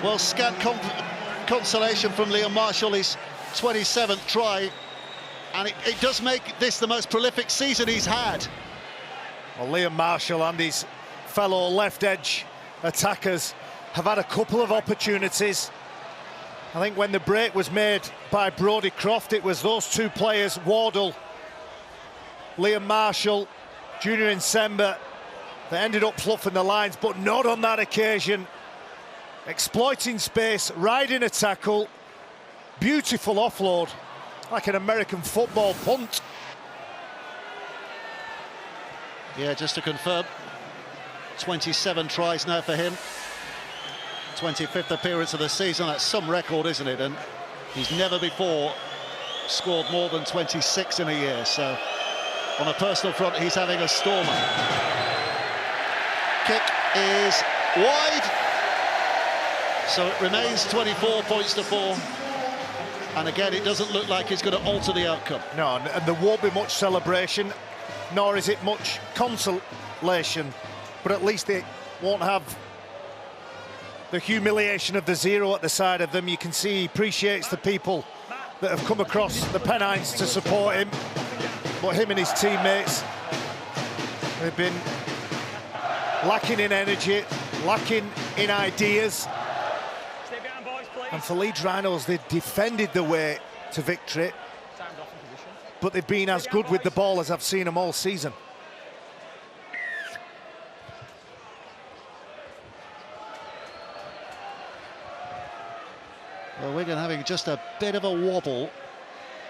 Well, scant consolation from Liam Marshall, his 27th try, and it does make this the most prolific season he's had. Well, Liam Marshall and his fellow left edge attackers have had a couple of opportunities. I think when the break was made by Brodie Croft, it was those two players, Wardle, Liam Marshall, Junior Nsemba, they ended up fluffing the lines, but not on that occasion. Exploiting space, riding a tackle, beautiful offload, like an American football punt. Yeah, just to confirm, 27 tries now for him. 25th appearance of the season. That's some record, isn't it? And he's never before scored more than 26 in a year. So on a personal front, he's having a stormer. Kick is wide. So it remains 24 points to 4. And again, it doesn't look like it's going to alter the outcome. No, and there won't be much celebration, nor is it much consolation. But at least they won't have the humiliation of the zero at the side of them. You can see he appreciates the people that have come across the Pennines to support him. But him and his teammates, they've been lacking in energy, lacking in ideas. And for Leeds Rhinos, they've defended the way to victory, but they've been as good with the ball as I've seen them all season. Well, Wigan having just a bit of a wobble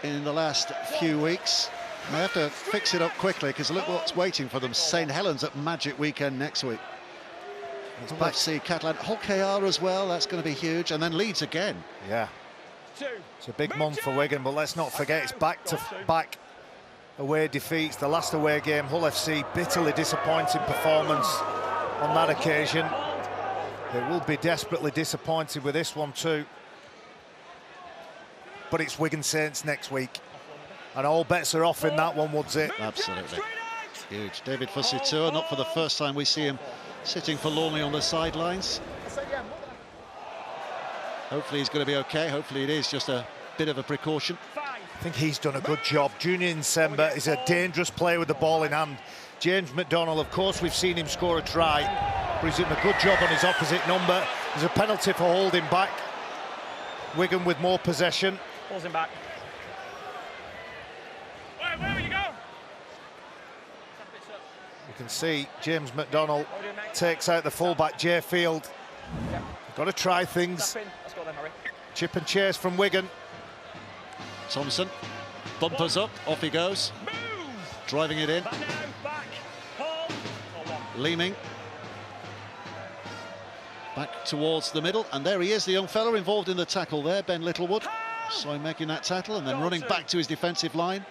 in the last few weeks. They have to fix it up quickly because look what's waiting for them. St Helens at Magic Weekend next week. It's FC Catalan, Hull KR as well, that's going to be huge, and then Leeds again. Yeah, it's a big month for Wigan, but let's not forget it's back-to-back away defeats. The last away game, Hull FC, bitterly disappointing performance on that occasion. They will be desperately disappointed with this one too. But it's Wigan Saints next week, and all bets are off in that one, Woodsy. Absolutely. Huge. David Fusitua, not for the first time we see him sitting forlornly on the sidelines. Hopefully he's going to be okay. Hopefully it is just a bit of a precaution. I think he's done a good job. Junior Nsemba is a dangerous player with the ball in hand. James McDonnell, of course, we've seen him score a try, but he's doing a good job on his opposite number. There's a penalty for holding back. Wigan with more possession. Pulls him back. Where will you go? You can see James McDonnell takes out the fullback, Jay Field. Got to try things. Let's go then, Harry. Chip and chase from Wigan. Thompson bumpers up, off he goes. Driving it in. Leeming. Back towards the middle, and there he is, the young fella involved in the tackle there, Ben Littlewood. Saw him making that tackle and then running back to his defensive line.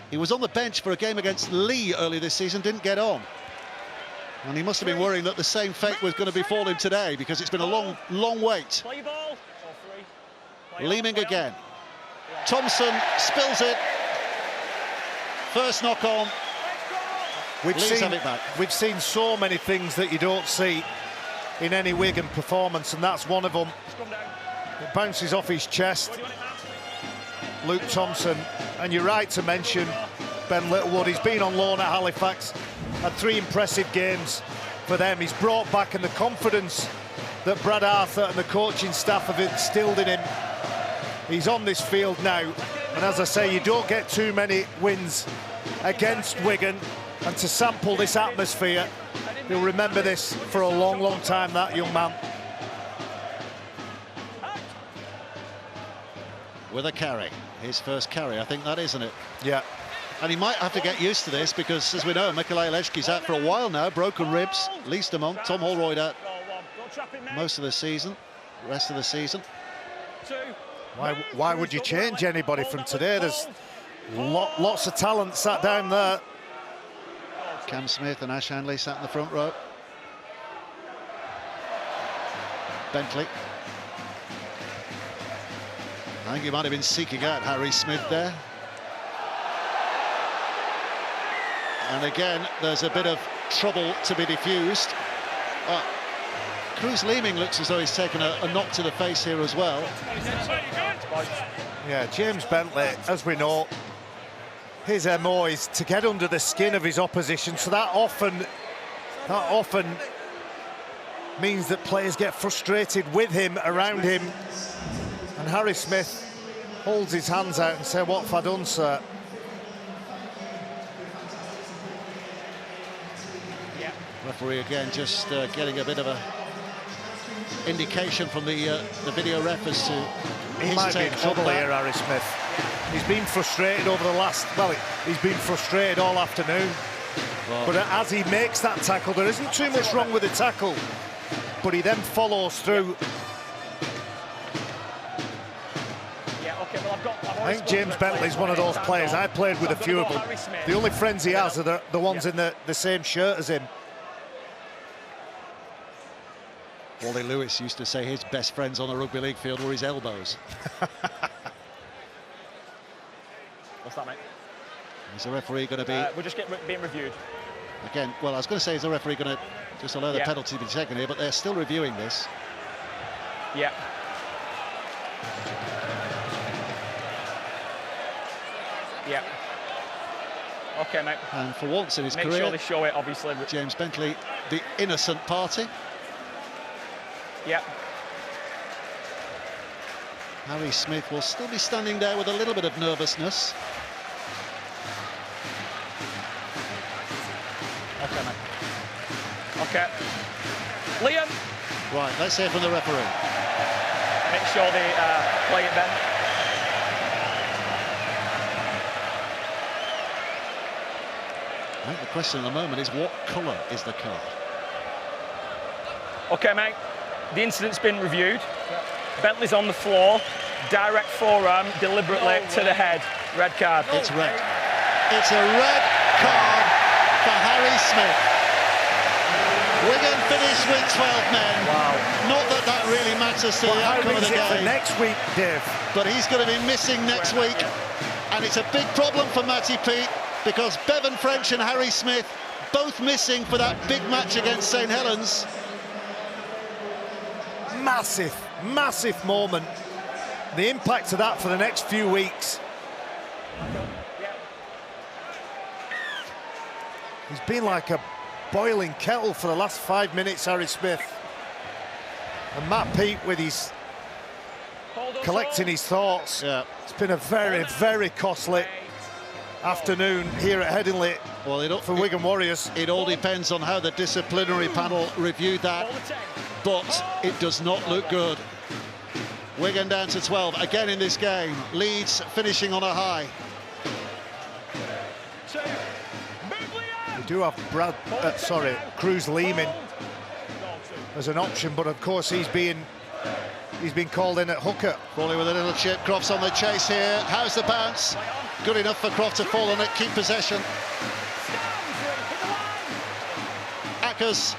He was on the bench for a game against Lee earlier this season, didn't get on. And he must have been worrying that the same fate was going to befall him today, because it's been a long, long wait. Play ball. Leeming again. Thompson spills it. First knock on. Leeds have it back. We've seen so many things that you don't see in any Wigan performance, and that's one of them. It bounces off his chest. Luke Thompson, and you're right to mention Ben Littlewood. He's been on loan at Halifax, had 3 impressive games for them. He's brought back, and the confidence that Brad Arthur and the coaching staff have instilled in him. He's on this field now, and as I say, you don't get too many wins against Wigan, and to sample this atmosphere, he'll remember this for a long, long time, that young man. With a carry, his first carry, I think that, isn't it? Yeah. And he might have to get used to this, because, as we know, Mikolaj Lechki's out for a while now, broken ribs, least among. Tom Holroyd out most of the season, rest of the season. Why would you change anybody from today? There's lots of talent sat down there. Cam Smith and Ash Handley sat in the front row. Bentley. I think he might have been seeking out Harry Smith there. And again, there's a bit of trouble to be diffused. Cruz Leeming looks as though he's taken a knock to the face here as well. Yeah, James Bentley, as we know, his MO is to get under the skin of his opposition, so that often means that players get frustrated with him, around him. And Harry Smith holds his hands out and says, "What have I done, sir?" Referee again just getting a bit of a indication from the video ref as to he might be in trouble here, Harry Smith. He's been frustrated over the last, well, he's been frustrated all afternoon. Well, but as he makes that tackle, there isn't too much wrong with the tackle, but he then follows through. I think James Bentley's one of those players. I played with a few of them. The only friends he has are the ones in the same shirt as him. Wally Lewis used to say his best friends on a rugby league field were his elbows. What's that, mate? Is the referee going to be... we're just being reviewed. Again, well, I was going to say, is the referee going to just allow the penalty to be taken here, but they're still reviewing this. Yeah. Yeah. Okay, mate. And for once in his career... Make sure they show it, obviously. James Bentley, the innocent party. Yeah. Harry Smith will still be standing there with a little bit of nervousness. Okay, mate. Okay. Liam. Right, let's hear from the referee. Make sure they play it, Ben. I think the question at the moment is, what colour is the card? Okay, mate. The incident's been reviewed. Bentley's on the floor. Direct forearm, deliberately to the head. Red card. It's red. It's a red card for Harry Smith. Wigan finished with 12 men. Wow. Not that that really matters to the outcome of the game. For next week, Dave. But he's going to be missing next week. And it's a big problem for Matty Peet, because Bevan French and Harry Smith both missing for that big match against St Helens. Massive, massive moment. The impact of that for the next few weeks. He's been like a boiling kettle for the last 5 minutes, Harry Smith. And Matt Peet with his collecting his thoughts. Yeah. It's been a very, very costly afternoon here at Headingley for Wigan Warriors. It all depends on how the disciplinary panel reviewed that, but it does not look good. Wigan down to 12 again in this game. Leeds finishing on a high. We do have Cruz Leeming as an option, but of course he's been called in at hooker. Crawley with a little chip. Croft's on the chase here. How's the bounce? Good enough for Croft to fall on it, keep possession. attackers.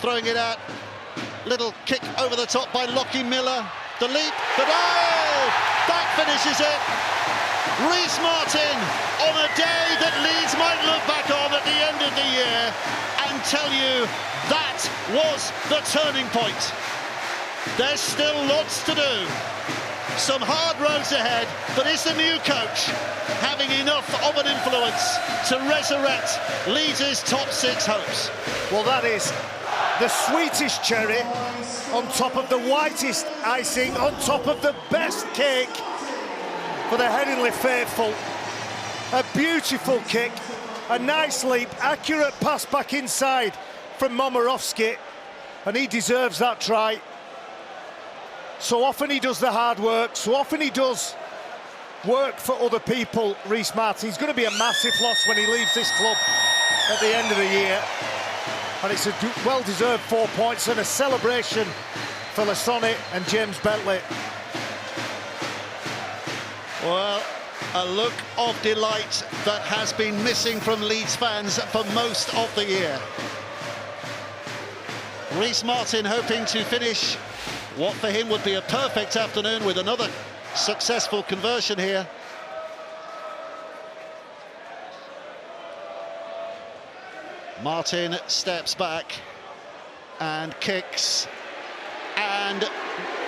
Throwing it out. Little kick over the top by Lockie Miller. The leap, the dive! That finishes it. Rhys Martin on a day that Leeds might look back on at the end of the year and tell you that was the turning point. There's still lots to do. Some hard roads ahead, but is the new coach having enough of an influence to resurrect Leeds' top 6 hopes? Well, that is the sweetest cherry on top of the whitest icing, on top of the best cake for the Headingley faithful. A beautiful kick, a nice leap, accurate pass back inside from Momorowski, and he deserves that try. So often he does the hard work, so often he does work for other people, Rhys Martin. He's going to be a massive loss when he leaves this club at the end of the year. And it's a well-deserved 4 points and a celebration for Lasoni and James Bentley. Well, a look of delight that has been missing from Leeds fans for most of the year. Rhys Martin hoping to finish what for him would be a perfect afternoon with another successful conversion here. Martin steps back and kicks and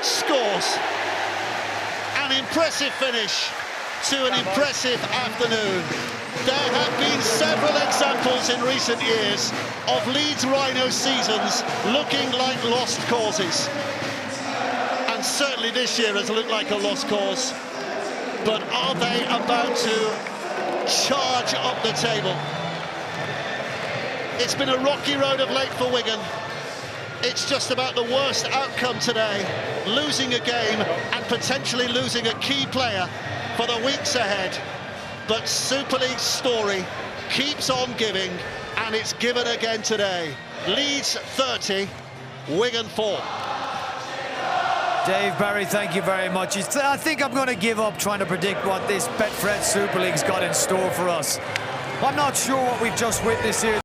scores. An impressive finish to an impressive afternoon. There have been several examples in recent years of Leeds Rhinos seasons looking like lost causes. And certainly this year has looked like a lost cause. But are they about to charge up the table? It's been a rocky road of late for Wigan. It's just about the worst outcome today, losing a game and potentially losing a key player for the weeks ahead. But Super League's story keeps on giving, and it's given again today. Leeds 30, Wigan 4. Dave Barry, thank you very much. I think I'm going to give up trying to predict what this Betfred Super League's got in store for us. I'm not sure what we've just witnessed here.